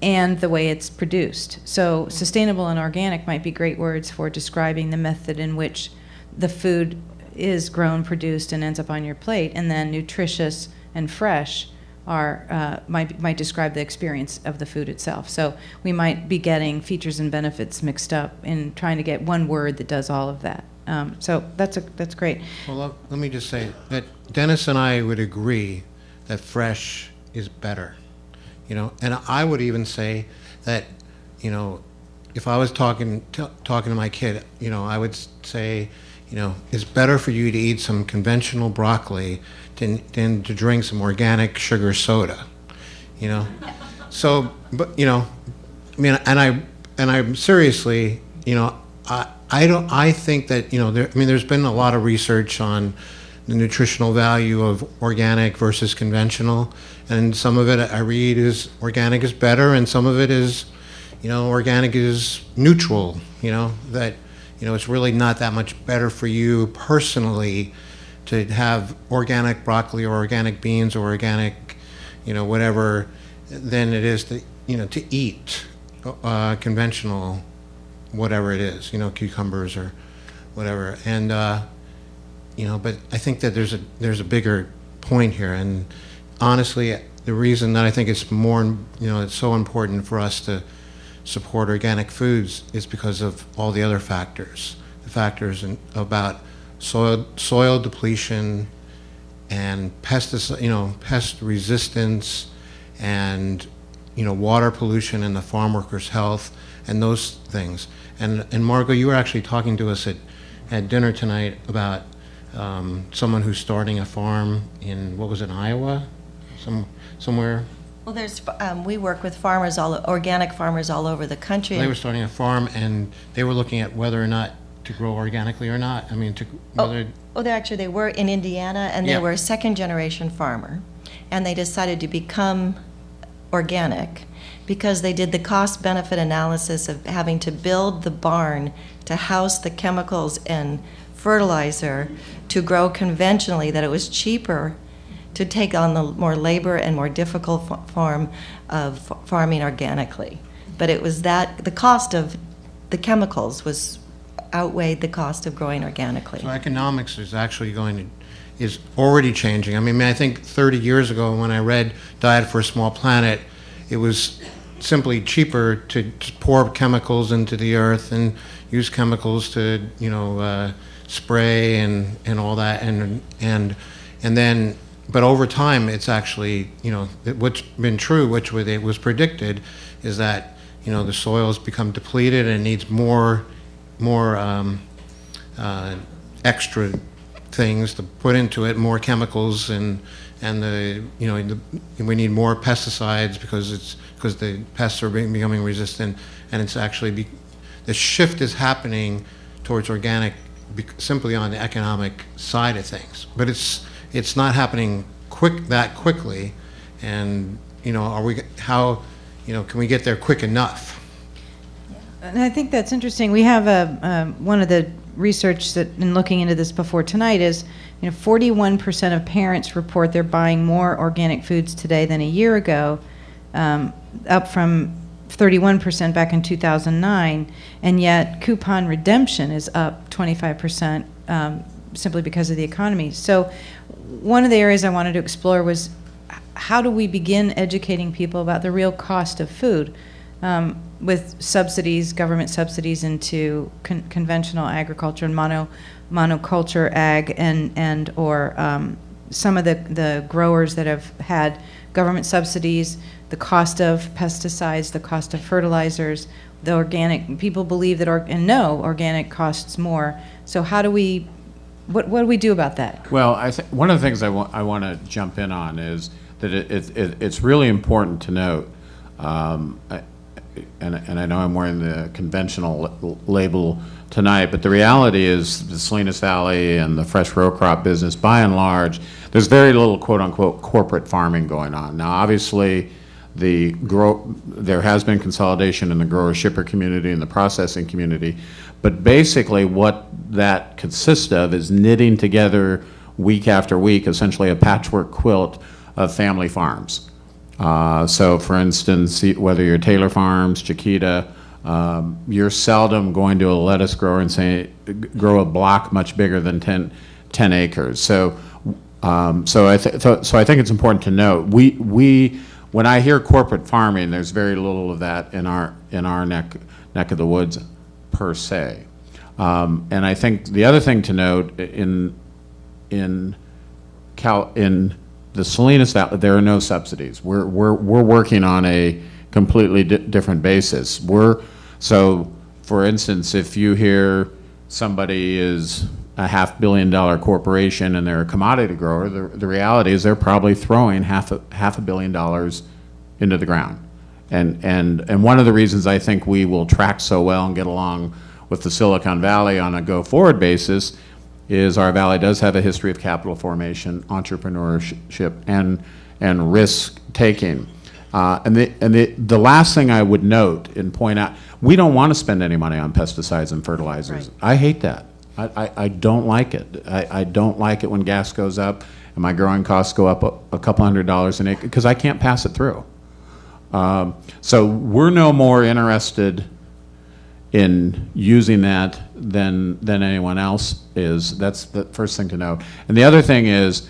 and the way it's produced. So sustainable and organic might be great words for describing the method in which the food is grown, produced, and ends up on your plate, and then nutritious and fresh might describe the experience of the food itself. So we might be getting features and benefits mixed up in trying to get one word that does all of that. So that's great. Well, let me just say that Dennis and I would agree that fresh is better, you know, and I would even say that, you know, if I was talking to my kid, you know, I would say, you know, it's better for you to eat some conventional broccoli than to drink some organic sugar soda, you know. So, but you know, I mean, and I'm seriously, you know, I think that, you know, there's been a lot of research on the nutritional value of organic versus conventional, and some of it I read is organic is better, and some of it is, you know, organic is neutral, you know, that, you know, it's really not that much better for you personally to have organic broccoli or organic beans or organic, you know, whatever, than it is to, you know, to eat conventional whatever it is, you know, cucumbers or whatever. And you know, but I think that there's a bigger point here, and honestly, the reason that I think it's more, you know, it's so important for us to support organic foods is because of all the other factors. The factors about soil depletion and pesticide, you know, pest resistance, and, you know, water pollution and the farm workers' health and those things. And Margot, you were actually talking to us at dinner tonight about someone who's starting a farm in, what was it, Iowa, somewhere. Well, we work with farmers, organic farmers all over the country. They were starting a farm, and they were looking at whether or not to grow organically or not. I mean, They were in Indiana, and they were a second-generation farmer, and they decided to become organic because they did the cost-benefit analysis of having to build the barn to house the chemicals and fertilizer to grow conventionally, that it was cheaper to take on the more labor and more difficult form of farming organically. But it was that the cost of the chemicals outweighed the cost of growing organically. So economics is actually is already changing. I mean, I think 30 years ago when I read Diet for a Small Planet, it was simply cheaper to pour chemicals into the earth and use chemicals to, you know, spray and all that, and then, but over time it's actually, you know, what's been true, which it was predicted, is that, you know, the soil's become depleted and needs more extra things to put into it, more chemicals, and we need more pesticides because the pests are becoming resistant, and it's actually the shift is happening towards organic simply on the economic side of things, but it's not happening that quickly, and, you know, can we get there quick enough? and I think that's interesting. We have one of the research that, in looking into this before tonight, is 41% of parents report they're buying more organic foods today than a year ago, up from 31% back in 2009, and yet coupon redemption is up 25% simply because of the economy. So one of the areas I wanted to explore was how do we begin educating people about the real cost of food with subsidies, government subsidies into conventional agriculture and monoculture ag, and or some of the growers that have had government subsidies, the cost of pesticides, the cost of fertilizers, the organic. People believe that and know organic costs more. So how do we? What do we do about that? Well, one of the things I want to jump in on is that it's really important to note, and I know I'm wearing the conventional label tonight, but the reality is the Salinas Valley and the fresh row crop business, by and large, there's very little quote-unquote corporate farming going on. Now, obviously, there has been consolidation in the grower-shipper community and the processing community, but basically what that consists of is knitting together week after week, essentially a patchwork quilt of family farms. So for instance, whether you're Taylor Farms, Chiquita, you're seldom going to a lettuce grower and say, grow a block much bigger than 10 acres. So I think it's important to note, when I hear corporate farming, there's very little of that in our neck of the woods per se. And I think the other thing to note in the Salinas Valley, there are no subsidies. We're working on a completely different basis. So, for instance, if you hear somebody is a $500 million corporation and they're a commodity grower, the reality is they're probably throwing half a billion dollars into the ground. And one of the reasons I think we will track so well and get along with the Silicon Valley on a go-forward basis is our valley does have a history of capital formation, entrepreneurship, and risk-taking. And the last thing I would note and point out, we don't want to spend any money on pesticides and fertilizers. Right. I hate that. I don't like it. I don't like it when gas goes up and my growing costs go up a couple $100 an acre because I can't pass it through. So we're no more interested in using that than anyone else is. That's the first thing to note. And the other thing is,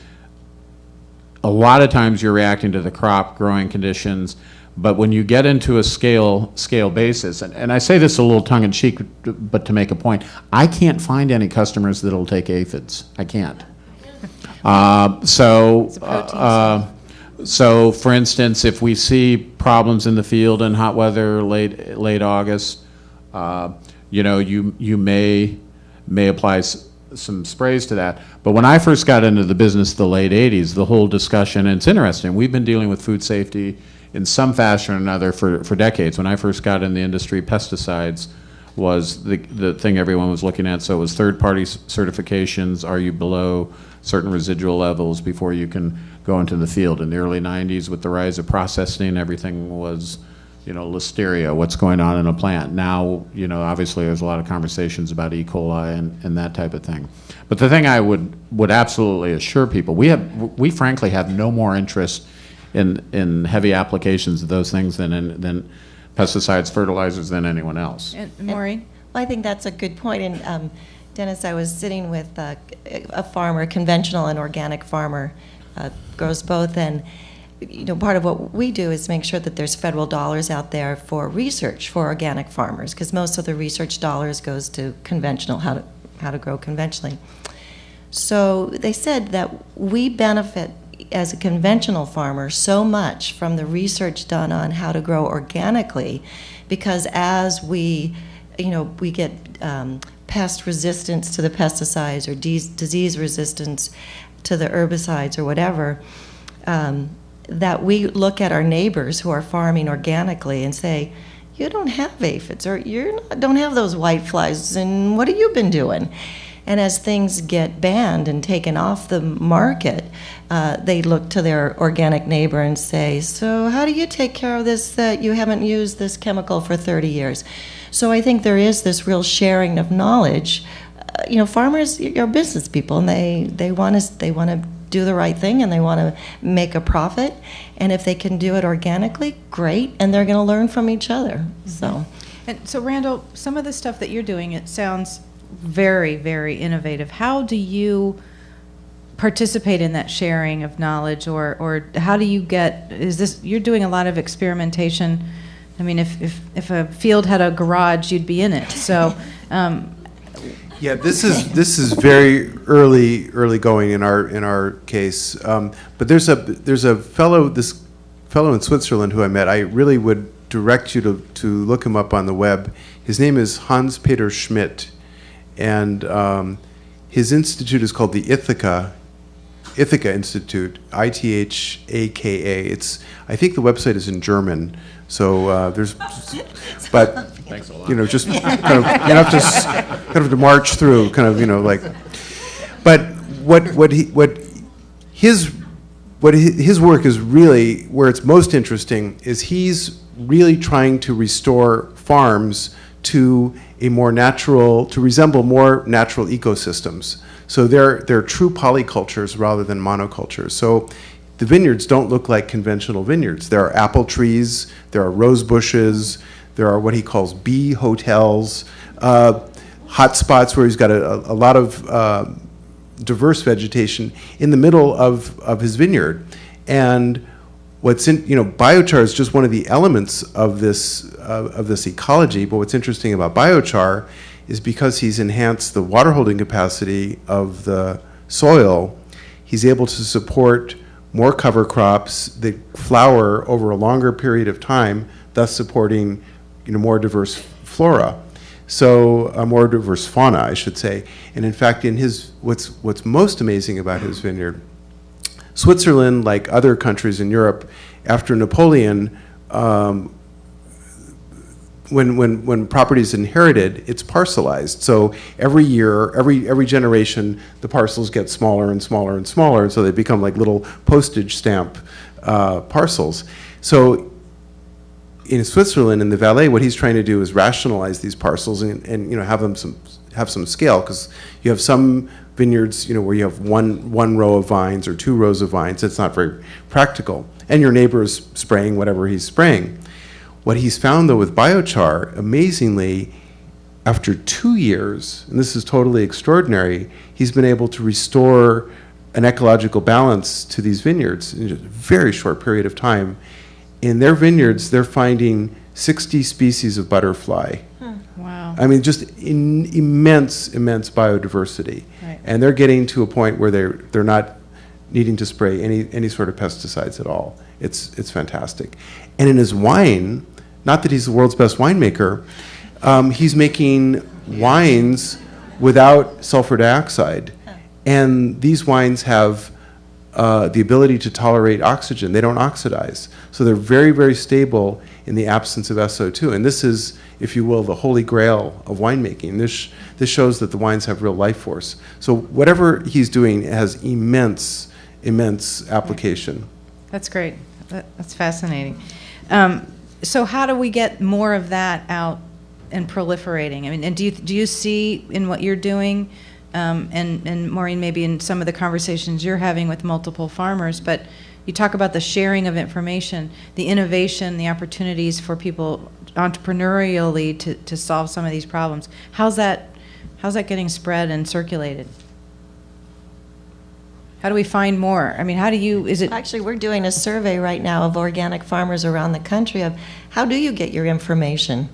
a lot of times you're reacting to the crop growing conditions, but when you get into a scale basis, and I say this a little tongue-in-cheek, but to make a point, I can't find any customers that'll take aphids. I can't. So for instance, if we see problems in the field in hot weather, late August, you may apply some sprays to that. But when I first got into the business the late 80s, the whole discussion, and it's interesting, we've been dealing with food safety in some fashion or another for decades. When I first got in the industry, pesticides was the thing everyone was looking at. So it was third-party certifications. Are you below certain residual levels before you can go into the field? In the early 90s, with the rise of processing, everything was, listeria, what's going on in a plant. Now, obviously there's a lot of conversations about E. coli and that type of thing. But the thing I would absolutely assure people, we frankly have no more interest in heavy applications of those things than pesticides, fertilizers, than anyone else. And Maureen? Well, I think that's a good point. And Dennis, I was sitting with a farmer, a conventional and organic farmer, grows both, and part of what we do is make sure that there's federal dollars out there for research for organic farmers, because most of the research dollars goes to conventional, how to grow conventionally. So they said that we benefit as a conventional farmer so much from the research done on how to grow organically, because as we get pest resistance to the pesticides or disease resistance to the herbicides or whatever, that we look at our neighbors who are farming organically and say, you don't have aphids, or don't have those white flies, and what have you been doing? And as things get banned and taken off the market, they look to their organic neighbor and say, so how do you take care of this that you haven't used this chemical for 30 years? So I think there is this real sharing of knowledge. Farmers are business people, and they want to do the right thing, and they want to make a profit. And if they can do it organically, great, and they're going to learn from each other. So Randall, some of the stuff that you're doing, it sounds very, very innovative. How do you participate in that sharing of knowledge, or how do you you're doing a lot of experimentation? I mean, if a field had a garage, you'd be in it. So yeah, this is very early going in our case. But there's a fellow in Switzerland who I met. I really would direct you to look him up on the web. His name is Hans-Peter Schmidt, and his institute is called the Ithaca Institute, ITHAKA. I think the website is in German, so but Thanks a lot. just kind of to march through, But his work is really where it's most interesting is he's really trying to restore farms to resemble more natural ecosystems. So they're true polycultures rather than monocultures. So the vineyards don't look like conventional vineyards. There are apple trees, there are rose bushes, there are what he calls bee hotels, hot spots where he's got a lot of diverse vegetation in the middle of his vineyard. And biochar is just one of the elements of this ecology. But what's interesting about biochar is because he's enhanced the water holding capacity of the soil, he's able to support more cover crops that flower over a longer period of time, thus supporting more diverse flora. So a more diverse fauna, I should say. And in fact, what's most amazing about his vineyard, Switzerland, like other countries in Europe, after Napoleon, when property is inherited, it's parcelized. So every year, every generation, the parcels get smaller and smaller and smaller, and so they become like little postage stamp parcels. So in Switzerland, in the Valais, what he's trying to do is rationalize these parcels and have some scale, because you have some vineyards where you have one row of vines or 2 rows of vines. It's not very practical, and your neighbor is spraying whatever he's spraying. What he's found, though, with biochar, amazingly, after 2 years, and this is totally extraordinary, he's been able to restore an ecological balance to these vineyards in just a very short period of time. In their vineyards, they're finding 60 species of butterfly. Wow. I mean, just immense biodiversity. Right. And they're getting to a point where they're not needing to spray any sort of pesticides at all. It's fantastic. And in his wine, not that he's the world's best winemaker, he's making wines without sulfur dioxide. And these wines have the ability to tolerate oxygen. They don't oxidize. So they're very, very stable in the absence of SO2. And this is, if you will, the holy grail of winemaking. This shows that the wines have real life force. So whatever he's doing has immense application. That's great. That's fascinating. So how do we get more of that out and proliferating? I mean, and do you see in what you're doing, and Maureen, maybe in some of the conversations you're having with multiple farmers, but you talk about the sharing of information, the innovation, the opportunities for people entrepreneurially to solve some of these problems. How's that getting spread and circulated? How do we find more? I mean, Actually, we're doing a survey right now of organic farmers around the country of how do you get your information?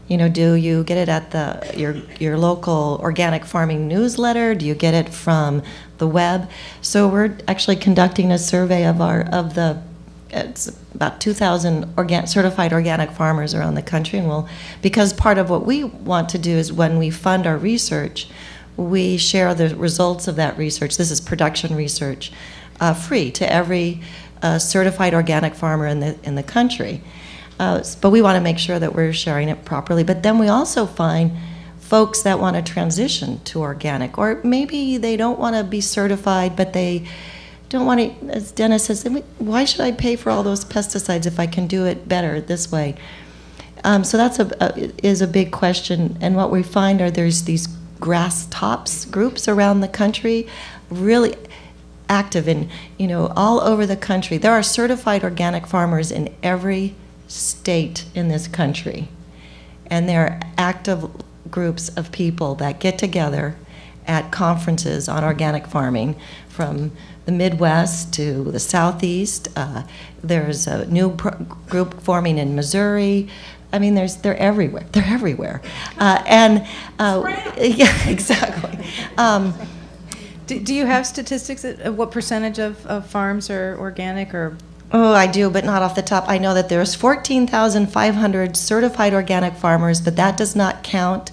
Do you get it at your local organic farming newsletter? Do you get it from the web? So we're actually conducting a survey it's about 2,000 certified organic farmers around the country, and because part of what we want to do is when we fund our research, we share the results of that research. This is production research, free to every certified organic farmer in the country. But we want to make sure that we're sharing it properly. But then we also find folks that want to transition to organic, or maybe they don't want to be certified, but they don't want to, as Dennis says, why should I pay for all those pesticides if I can do it better this way? So that's is a big question. And what we find are there's these grass tops groups around the country, really active in, all over the country. There are certified organic farmers in every state in this country. And there are active groups of people that get together at conferences on organic farming from the Midwest to the Southeast. There's a new group forming in Missouri. I mean, they're everywhere. They're everywhere. Yeah, exactly. Do you have statistics of what percentage of farms are organic or? Oh, I do, but not off the top. I know that there's 14,500 certified organic farmers, but that does not count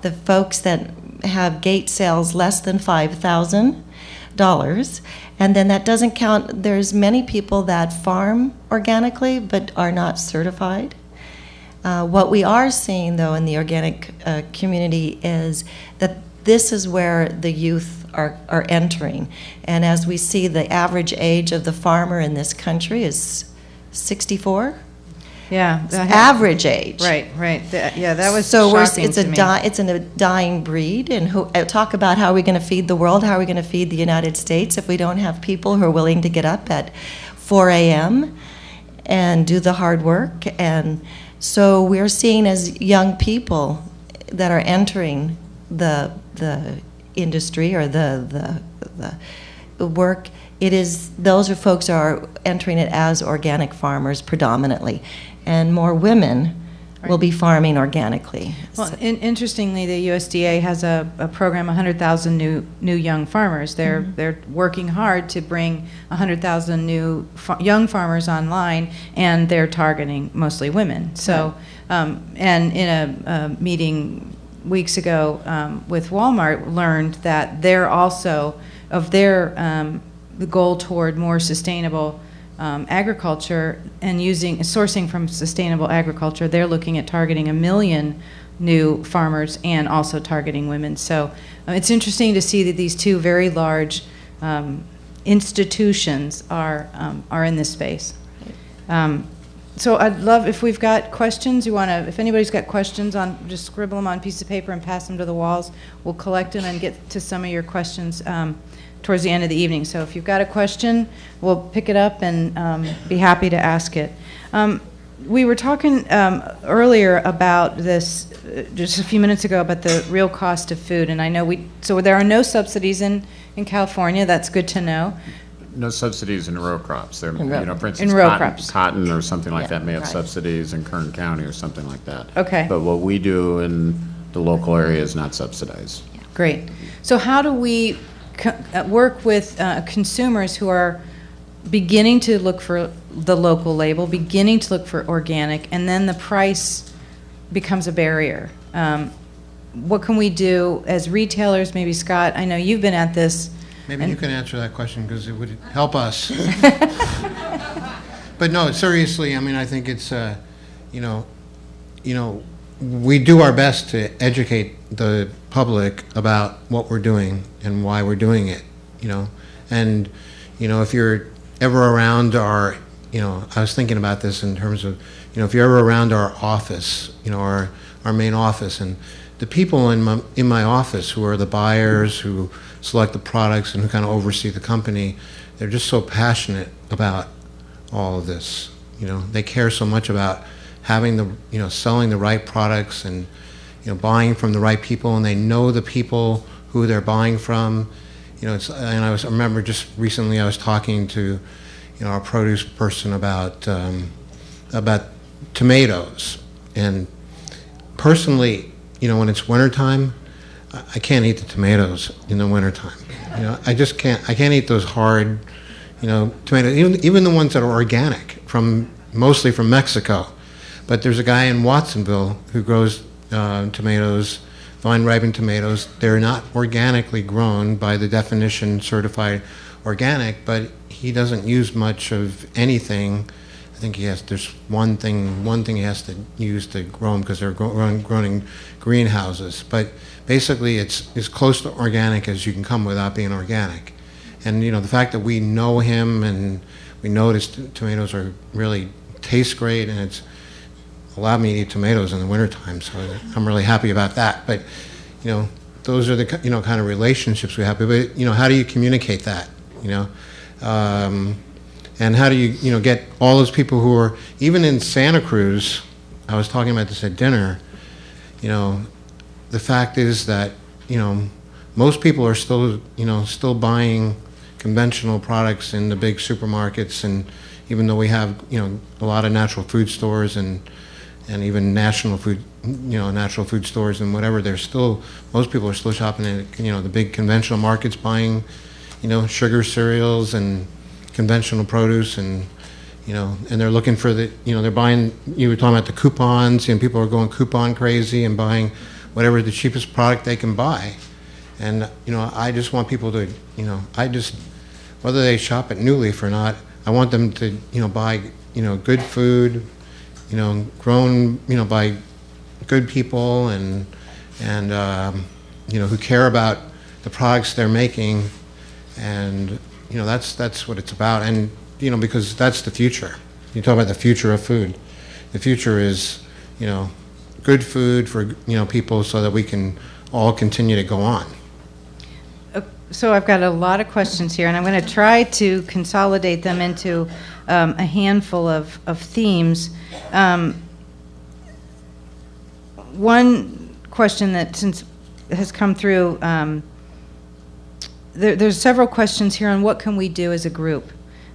the folks that have gate sales less than $5,000. And then that doesn't count, there's many people that farm organically but are not certified. What we are seeing, though, in the organic community is that this is where the youth are entering. And as we see, the average age of the farmer in this country is 64. Yeah, average age. Right. That was so shocking it's to me. It's a dying breed, and talk about how are we going to feed the world? How are we going to feed the United States if we don't have people who are willing to get up at 4 a.m. and do the hard work? And so we're seeing as young people that are entering the industry or the work. Those are folks who are entering it as organic farmers predominantly, and more women will be farming organically. Well, interestingly, the USDA has a program, 100,000 new young farmers. They're working hard to bring 100,000 new young farmers online, and they're targeting mostly women. So, and in a meeting weeks ago with Walmart, learned that they're also of their the goal toward more sustainable agriculture and sourcing from sustainable agriculture. They're looking at targeting 1 million new farmers and also targeting women. So it's interesting to see that these two very large institutions are in this space. So I'd love if we've got questions. If anybody's got questions, just scribble them on a piece of paper and pass them to the walls. We'll collect them and get to some of your questions towards the end of the evening. So if you've got a question, we'll pick it up and be happy to ask it. We were talking earlier about this, just a few minutes ago, about the real cost of food, and I know so there are no subsidies in California. That's good to know. No subsidies in row crops. For instance, in row crops. Cotton or something like that may have right. subsidies in Kern County or something like that. Okay. But what we do in the local area is not subsidized. Great. So how do we work with consumers who are beginning to look for the local label, beginning to look for organic, and then the price becomes a barrier? What can we do as retailers? Maybe Scott, I know you've been at this. Maybe you can answer that question because it would help us. But no, seriously, I mean, I think it's, we do our best to educate the public about what we're doing and why we're doing it, And, if you're ever around our, I was thinking about this in terms of, if you're ever around our office, our main office, and the people in my office who are the buyers, who select the products and who kind of oversee the company, they're just so passionate about all of this. They care so much about having selling the right products and, buying from the right people, and they know the people who they're buying from. And I remember just recently I was talking to, our produce person about tomatoes, and personally, when it's wintertime, I can't eat the tomatoes in the wintertime. I just can't. I can't eat those hard, tomatoes. Even the ones that are organic, mostly from Mexico. But there's a guy in Watsonville who grows tomatoes, vine-ripened tomatoes. They're not organically grown by the definition certified organic, but he doesn't use much of anything. I think there's one thing he has to use to grow them because they're grown in greenhouses. But basically, it's as close to organic as you can come without being organic. And the fact that we know him and we know his tomatoes really taste great, and allowed me to eat tomatoes in the wintertime, so I'm really happy about that. But, those are the, kind of relationships we have. But, how do you communicate that, and how do you, get all those people who are, even in Santa Cruz, I was talking about this at dinner, the fact is that, most people are still, still buying conventional products in the big supermarkets, and even though we have, a lot of natural food stores and even natural food stores and whatever, most people are still shopping at, the big conventional markets, buying, sugar cereals and conventional produce, and, and they're looking for they're buying, you were talking about the coupons, and people are going coupon crazy and buying whatever the cheapest product they can buy. And, I just want people to, whether they shop at New Leaf or not, I want them to, buy, good food, grown, by good people and who care about the products they're making, and that's what it's about. And because that's the future. You talk about the future of food. The future is good food for people, so that we can all continue to go on. So I've got a lot of questions here, and I'm going to try to consolidate them into a handful of themes. One question that has come through, there's several questions here on what can we do as a group,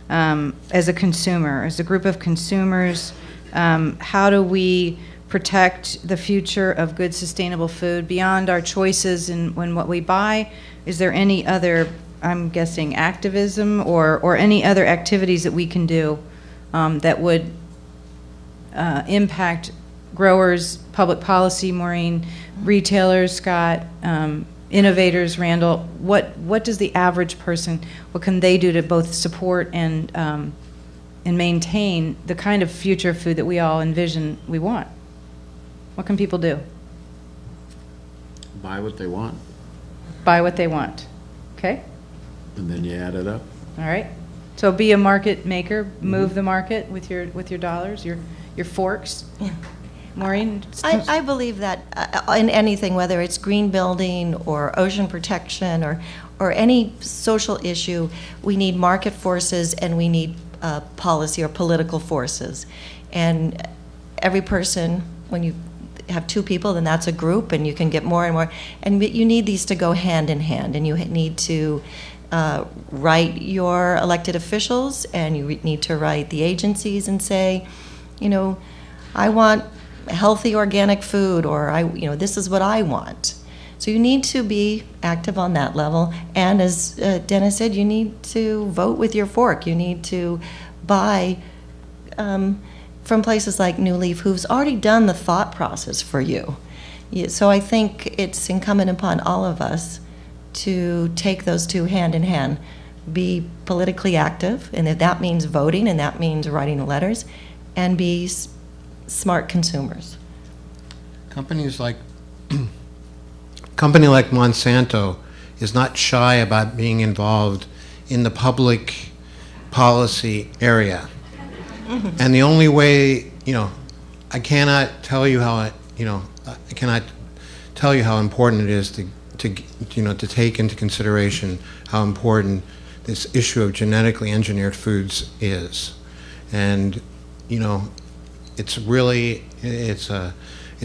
as a consumer, as a group of consumers. How do we protect the future of good, sustainable food beyond our choices in what we buy? Is there any other, I'm guessing, activism or any other activities that we can do that would impact growers, public policy, Maureen, retailers, Scott, innovators, Randall? What does the average person, what can they do to both support and maintain the kind of future food that we all envision we want? What can people do? Buy what they want. Buy what they want. Okay? And then you add it up. All right. So be a market maker, move the market with your dollars, your forks. Yeah. Maureen? I believe that in anything, whether it's green building or ocean protection or any social issue, we need market forces and we need policy or political forces. And every person, when you have two people, then that's a group, and you can get more and more. And you need these to go hand in hand, and you need to write your elected officials, and you need to write the agencies and say, I want healthy organic food, or this is what I want. So you need to be active on that level. And as Dennis said, you need to vote with your fork. You need to buy from places like New Leaf, who's already done the thought process for you. So I think it's incumbent upon all of us to take those two hand in hand, be politically active, and if that means voting and that means writing letters, and be smart consumers. Company like Monsanto is not shy about being involved in the public policy area. Mm-hmm. And the only way, I cannot tell you how important it is to take into consideration how important this issue of genetically engineered foods is. And it's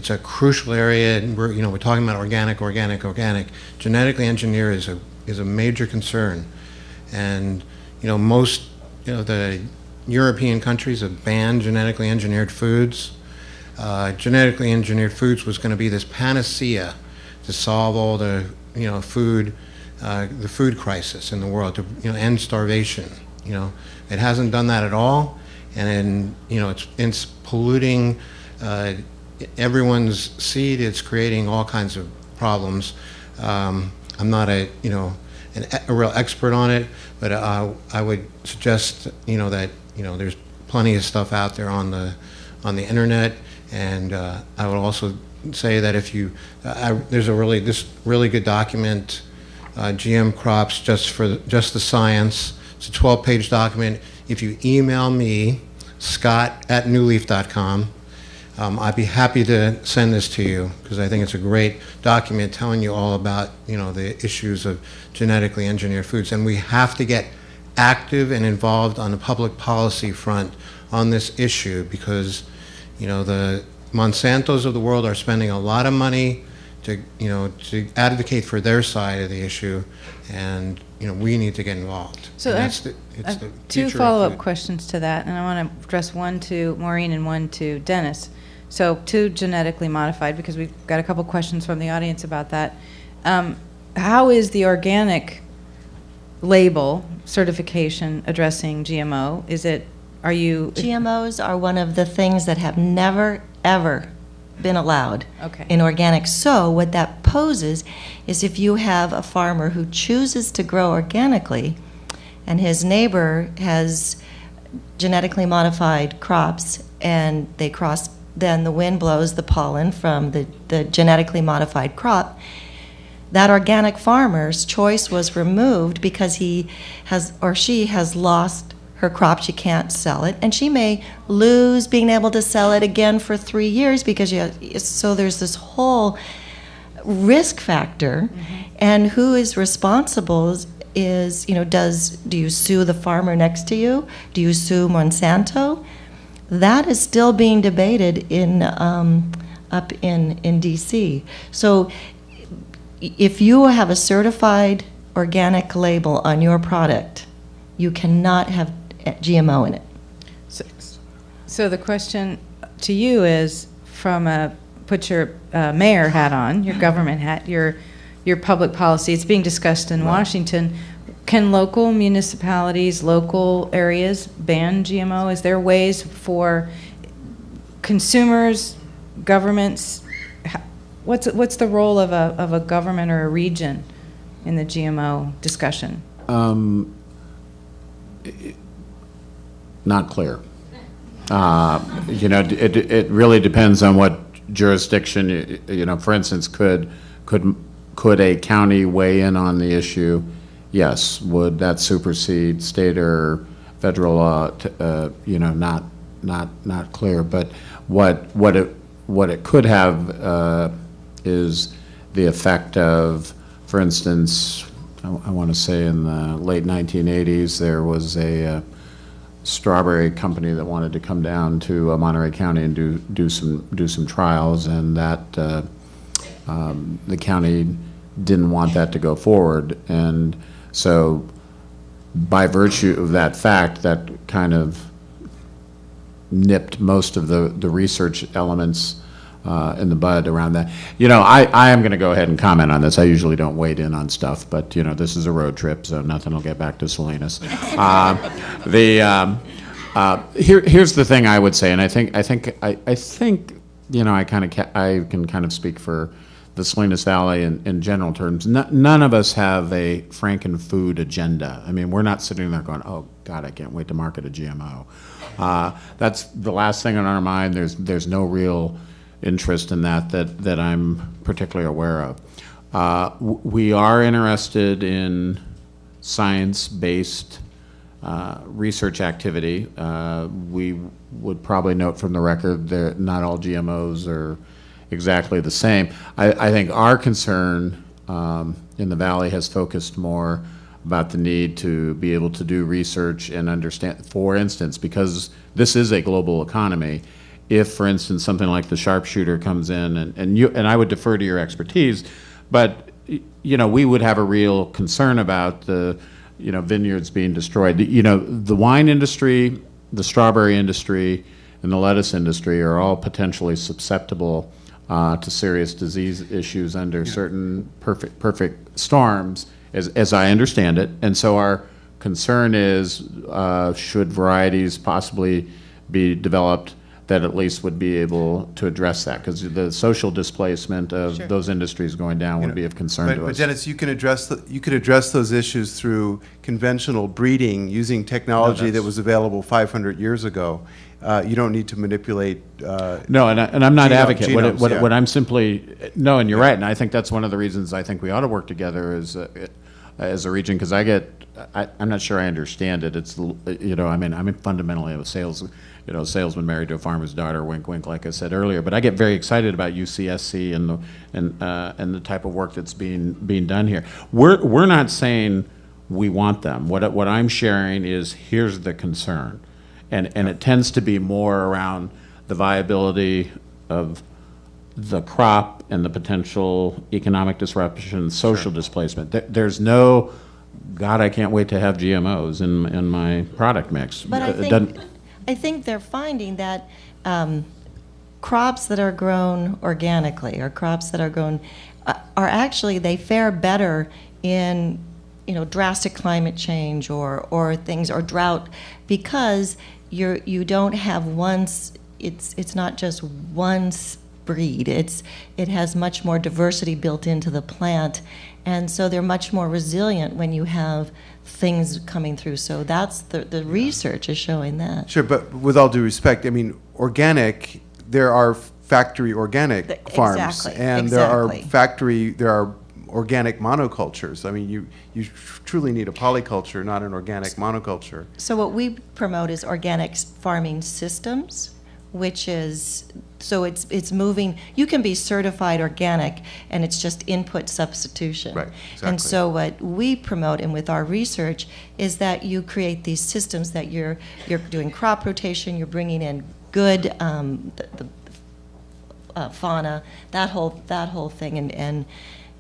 a crucial area, and we're talking about organic. Genetically engineered is a major concern, and most the European countries have banned genetically engineered foods. Genetically engineered foods was going to be this panacea to solve all the food crisis in the world, to end starvation. It hasn't done that at all, and it's polluting everyone's seed. It's creating all kinds of problems. I'm not a real expert on it, but I would suggest that there's plenty of stuff out there on the internet, and I would also say that if there's this really good document, GM Crops just the science. It's a 12-page document. If you email me, Scott@newleaf.com, I'd be happy to send this to you because I think it's a great document telling you all about, the issues of genetically engineered foods. And we have to get active and involved on the public policy front on this issue because, the Monsantos of the world are spending a lot of money to advocate for their side of the issue, and we need to get involved. So And I it's the two future of follow-up food. questions to that, and I want to address one to Maureen and one to Dennis. So two genetically modified, because we've got a couple questions from the audience about that. How is the organic label certification addressing GMO? GMOs are one of the things that have never, ever been allowed Okay. in organic. So what that poses is if you have a farmer who chooses to grow organically and his neighbor has genetically modified crops and they cross, then the wind blows the pollen from the genetically modified crop, that organic farmer's choice was removed because he has or she has lost her crop. She can't sell it, and she may lose being able to sell it again for 3 years because so there's this whole risk factor. And who is responsible is, do you sue the farmer next to you? Do you sue Monsanto? That is still being debated up in DC. So if you have a certified organic label on your product, you cannot have GMO in it. So the question to you is, put your mayor hat on, your government hat, your public policy. It's being discussed in Washington. Can local municipalities, local areas ban GMO? Is there ways for consumers, governments? What's the role of a government or a region in the GMO discussion? Not clear. It really depends on what jurisdiction. For instance, could a county weigh in on the issue? Yes. Would that supersede state or federal law? Not clear. But what it could have is the effect of, for instance, I want to say in the late 1980s there was a strawberry company that wanted to come down to Monterey County and do some trials, and that the county didn't want that to go forward, and so by virtue of that fact, that kind of nipped most of the research elements in the bud around that. I am going to go ahead and comment on this. I usually don't wade in on stuff, but this is a road trip, so nothing will get back to Salinas. Here's the thing I would say, and I think I can kind of speak for the Salinas Valley in general terms. None of us have a Franken-food agenda. I mean, we're not sitting there going, "Oh God, I can't wait to market a GMO." That's the last thing on our mind. There's no real interest in that I'm particularly aware of. We are interested in science-based research activity. We would probably note from the record that not all GMOs are exactly the same. I think our concern in the Valley has focused more about the need to be able to do research and understand, for instance, because this is a global economy. If, for instance, something like the sharpshooter comes in, and I would defer to your expertise, but we would have a real concern about the vineyards being destroyed. The wine industry, the strawberry industry, and the lettuce industry are all potentially susceptible to serious disease issues under certain perfect storms, as I understand it. And so our concern is, should varieties possibly be developed that at least would be able to address that, because the social displacement of those industries going down would be of concern to us. But Dennis, you could address those issues through conventional breeding using technology that was available 500 years ago. You don't need to manipulate. No, and I'm not advocate. Genomes, What I'm simply and you're right, and I think that's one of the reasons I think we ought to work together as a region, because I'm not sure I understand it. It's I'm fundamentally a sales salesman married to a farmer's daughter, wink, wink, like I said earlier. But I get very excited about UCSC and the type of work that's being done here. We're not saying we want them. What I'm sharing is here's the concern, and it tends to be more around the viability of the crop and the potential economic disruption, social displacement. There's no, God, I can't wait to have GMOs in my product mix. But I think they're finding that crops that are grown organically or crops that are grown are actually, they fare better in drastic climate change or things or drought, because you don't have it's not just one breed. It has much more diversity built into the plant, and so they're much more resilient when you have things coming through. So that's the research is showing that. Sure, but with all due respect, I mean, organic, there are factory organic farms, Exactly, and exactly. there are organic monocultures. I mean, you truly need a polyculture, not an organic monoculture. So what we promote is organic farming systems, which is, so it's moving, you can be certified organic and it's just input substitution. Right, exactly. And so what we promote, and with our research, is that you create these systems that you're doing crop rotation, you're bringing in good fauna, that whole thing, and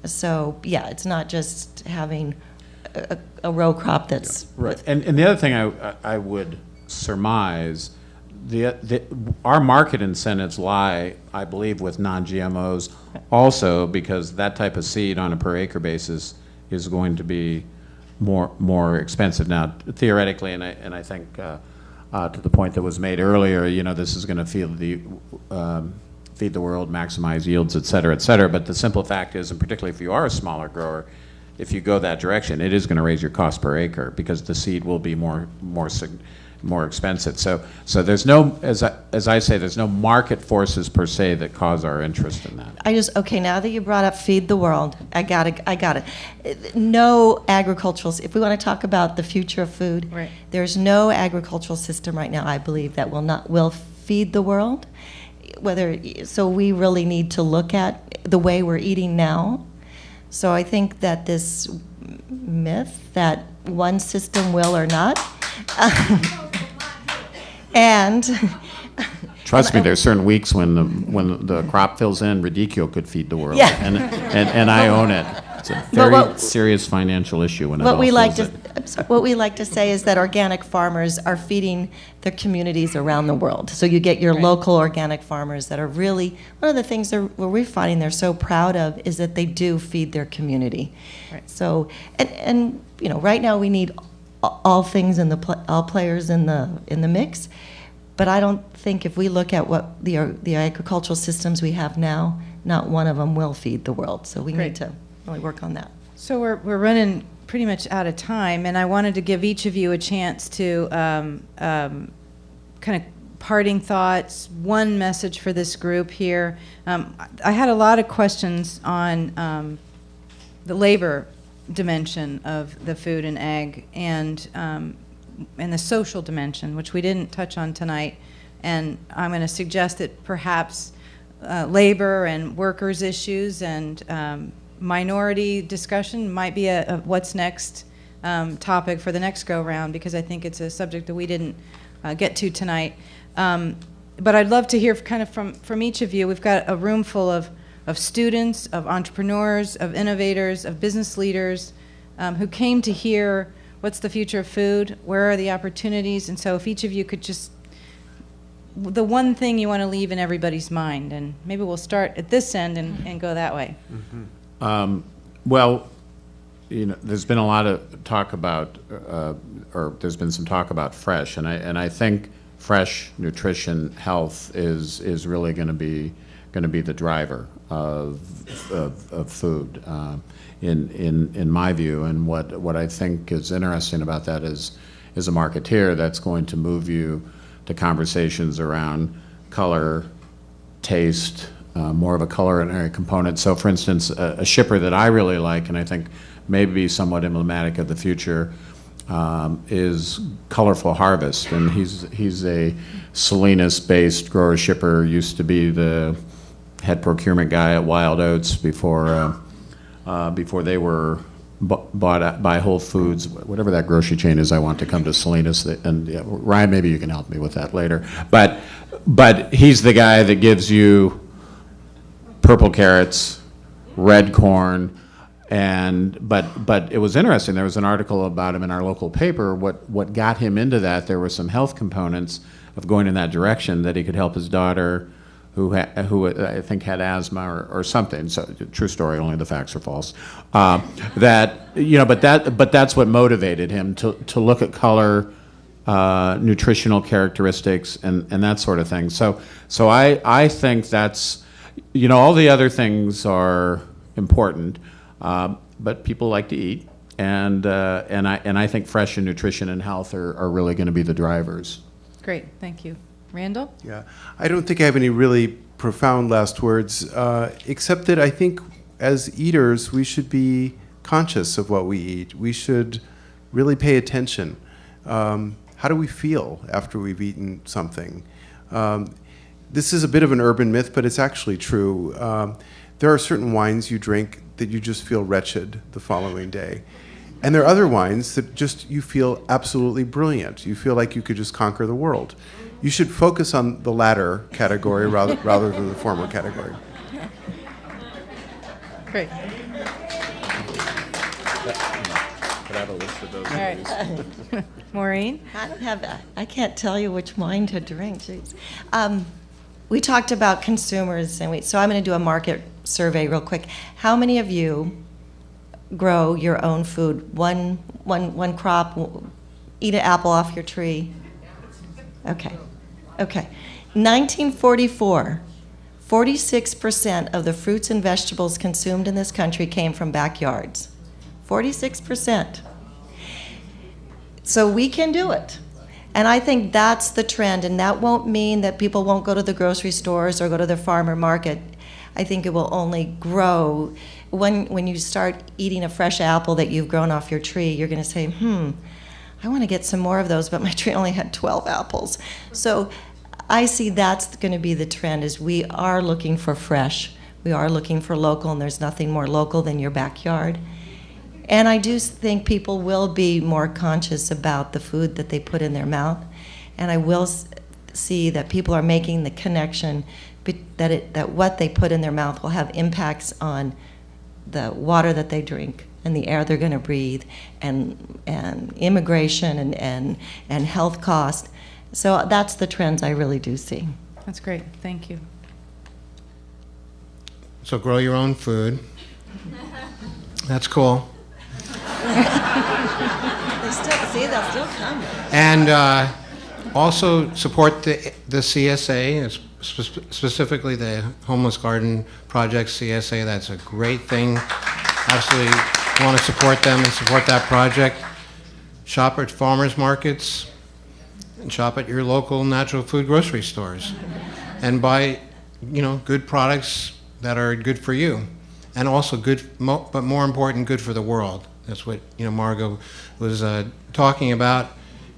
so yeah, it's not just having a row crop that's right. And the other thing I would surmise, our market incentives lie, I believe, with non-GMOs also, because that type of seed on a per acre basis is going to be more expensive. Now, theoretically, and I think to the point that was made earlier, this is going to feed the world, maximize yields, et cetera, but the simple fact is, and particularly if you are a smaller grower, if you go that direction, it is going to raise your cost per acre because the seed will be more expensive. So there's no, as I say, there's no market forces per se that cause our interest in that. Okay, now that you brought up Feed the World, I got it. No agricultural, if we want to talk about the future of food, Right. There's no agricultural system right now, I believe, that will feed the world. So we really need to look at the way we're eating now. So I think that this myth that one system will or not, and trust me, there's certain weeks when the crop fills in, Radicchio could feed the world, Yeah. and I own it. It's a very serious financial issue when it all fills in. what we like to say is that organic farmers are feeding their communities around the world. So you get your local organic farmers that are really, one of the things we're finding they're so proud of is that they do feed their community. Right. So, and right now we need all things all players in the mix, but I don't think if we look at what the agricultural systems we have now, not one of them will feed the world. So we need to really work on that. So we're running pretty much out of time, and I wanted to give each of you a chance to kind of parting thoughts, one message for this group here. I had a lot of questions on the labor dimension of the food and ag, and the social dimension, which we didn't touch on tonight. And I'm going to suggest that perhaps labor and workers' issues and minority discussion might be a what's next topic for the next go-round, because I think it's a subject that we didn't get to tonight. But I'd love to hear kind of from each of you. We've got a room full of students, of entrepreneurs, of innovators, of business leaders who came to hear what's the future of food, where are the opportunities, and so if each of you could just, the one thing you want to leave in everybody's mind, and maybe we'll start at this end and go that way. Mm-hmm. Well, there's been a lot of talk about, or there's been some talk about fresh, and I think fresh nutrition health is really going to be the driver of food, in my view. And what I think is interesting about that is a marketeer that's going to move you to conversations around color, taste, more of a culinary component. So, for instance, a shipper that I really like, and I think may be somewhat emblematic of the future, is Colorful Harvest, and he's a Salinas-based grower shipper. Used to be the head procurement guy at Wild Oats before they were bought out by Whole Foods, whatever that grocery chain is. I want to come to Salinas, and yeah, Ryan, maybe you can help me with that later. But he's the guy that gives you purple carrots, red corn. But it was interesting. There was an article about him in our local paper. What got him into that? There were some health components of going in that direction, that he could help his daughter, who I think had asthma or something. So true story. Only the facts are false. But that's what motivated him to look at color, nutritional characteristics, and that sort of thing. So I think that's, all the other things are important. But people like to eat, and I think fresh and nutrition and health are really going to be the drivers. Great, thank you. Randall? Yeah, I don't think I have any really profound last words, except that I think as eaters we should be conscious of what we eat. We should really pay attention. How do we feel after we've eaten something? This is a bit of an urban myth, but it's actually true. There are certain wines you drink that you just feel wretched the following day. And there are other wines that just you feel absolutely brilliant. You feel like you could just conquer the world. You should focus on the latter category rather than the former category. Great. Could I have a list of those? All right. Maureen? I don't have that. I can't tell you which wine to drink. Jeez. We talked about consumers, and so I'm going to do a market survey real quick. How many of you grow your own food? One crop, eat an apple off your tree? Okay. 1944, 46% of the fruits and vegetables consumed in this country came from backyards. 46%. So we can do it. And I think that's the trend, and that won't mean that people won't go to the grocery stores or go to the farmer market. I think it will only grow. When you start eating a fresh apple that you've grown off your tree, you're going to say, I want to get some more of those, but my tree only had 12 apples. So I see that's going to be the trend, is we are looking for fresh. We are looking for local, and there's nothing more local than your backyard. And I do think people will be more conscious about the food that they put in their mouth. And I will see that people are making the connection that what they put in their mouth will have impacts on the water that they drink and the air they're going to breathe, and immigration and health cost. So that's the trends I really do see. That's great, thank you. So grow your own food. That's cool. They'll still come. And also support the CSA, specifically the Homeless Garden Project CSA. That's a great thing. Absolutely want to support them and support that project. Shop at farmers markets and shop at your local natural food grocery stores. And buy, good products that are good for you. And also good, but more important, good for the world. That's what Margot was talking about.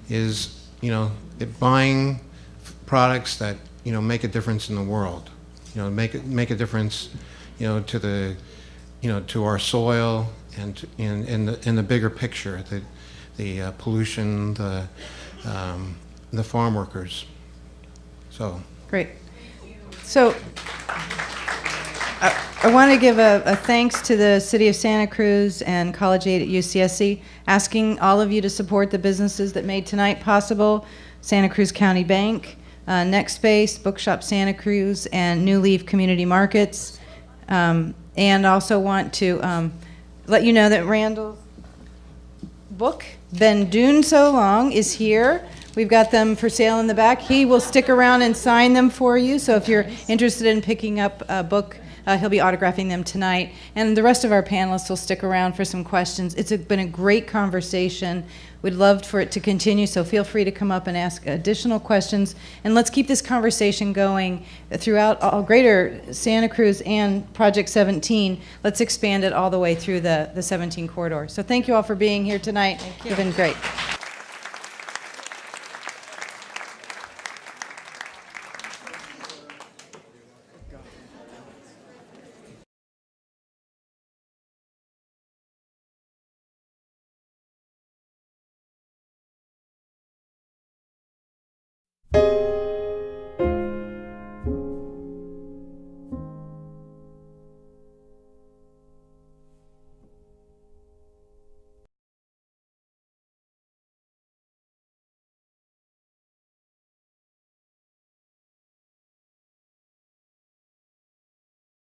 Is buying products that make a difference in the world. Make a difference, to the, to our soil and in the bigger picture, the pollution, the farm workers. So great. So. I want to give a thanks to the City of Santa Cruz and College Aid at UCSC, asking all of you to support the businesses that made tonight possible: Santa Cruz County Bank, Next Space, Bookshop Santa Cruz, and New Leaf Community Markets. And also want to let you know that Randall's book, Been Doon So Long, is here. We've got them for sale in the back. He will stick around and sign them for you, so if you're interested in picking up a book He'll be autographing them tonight. And the rest of our panelists will stick around for some questions. It's been a great conversation. We'd love for it to continue, so feel free to come up and ask additional questions. And let's keep this conversation going throughout all greater Santa Cruz and Project 17. Let's expand it all the way through the 17 corridor. So thank you all for being here tonight. You've been great.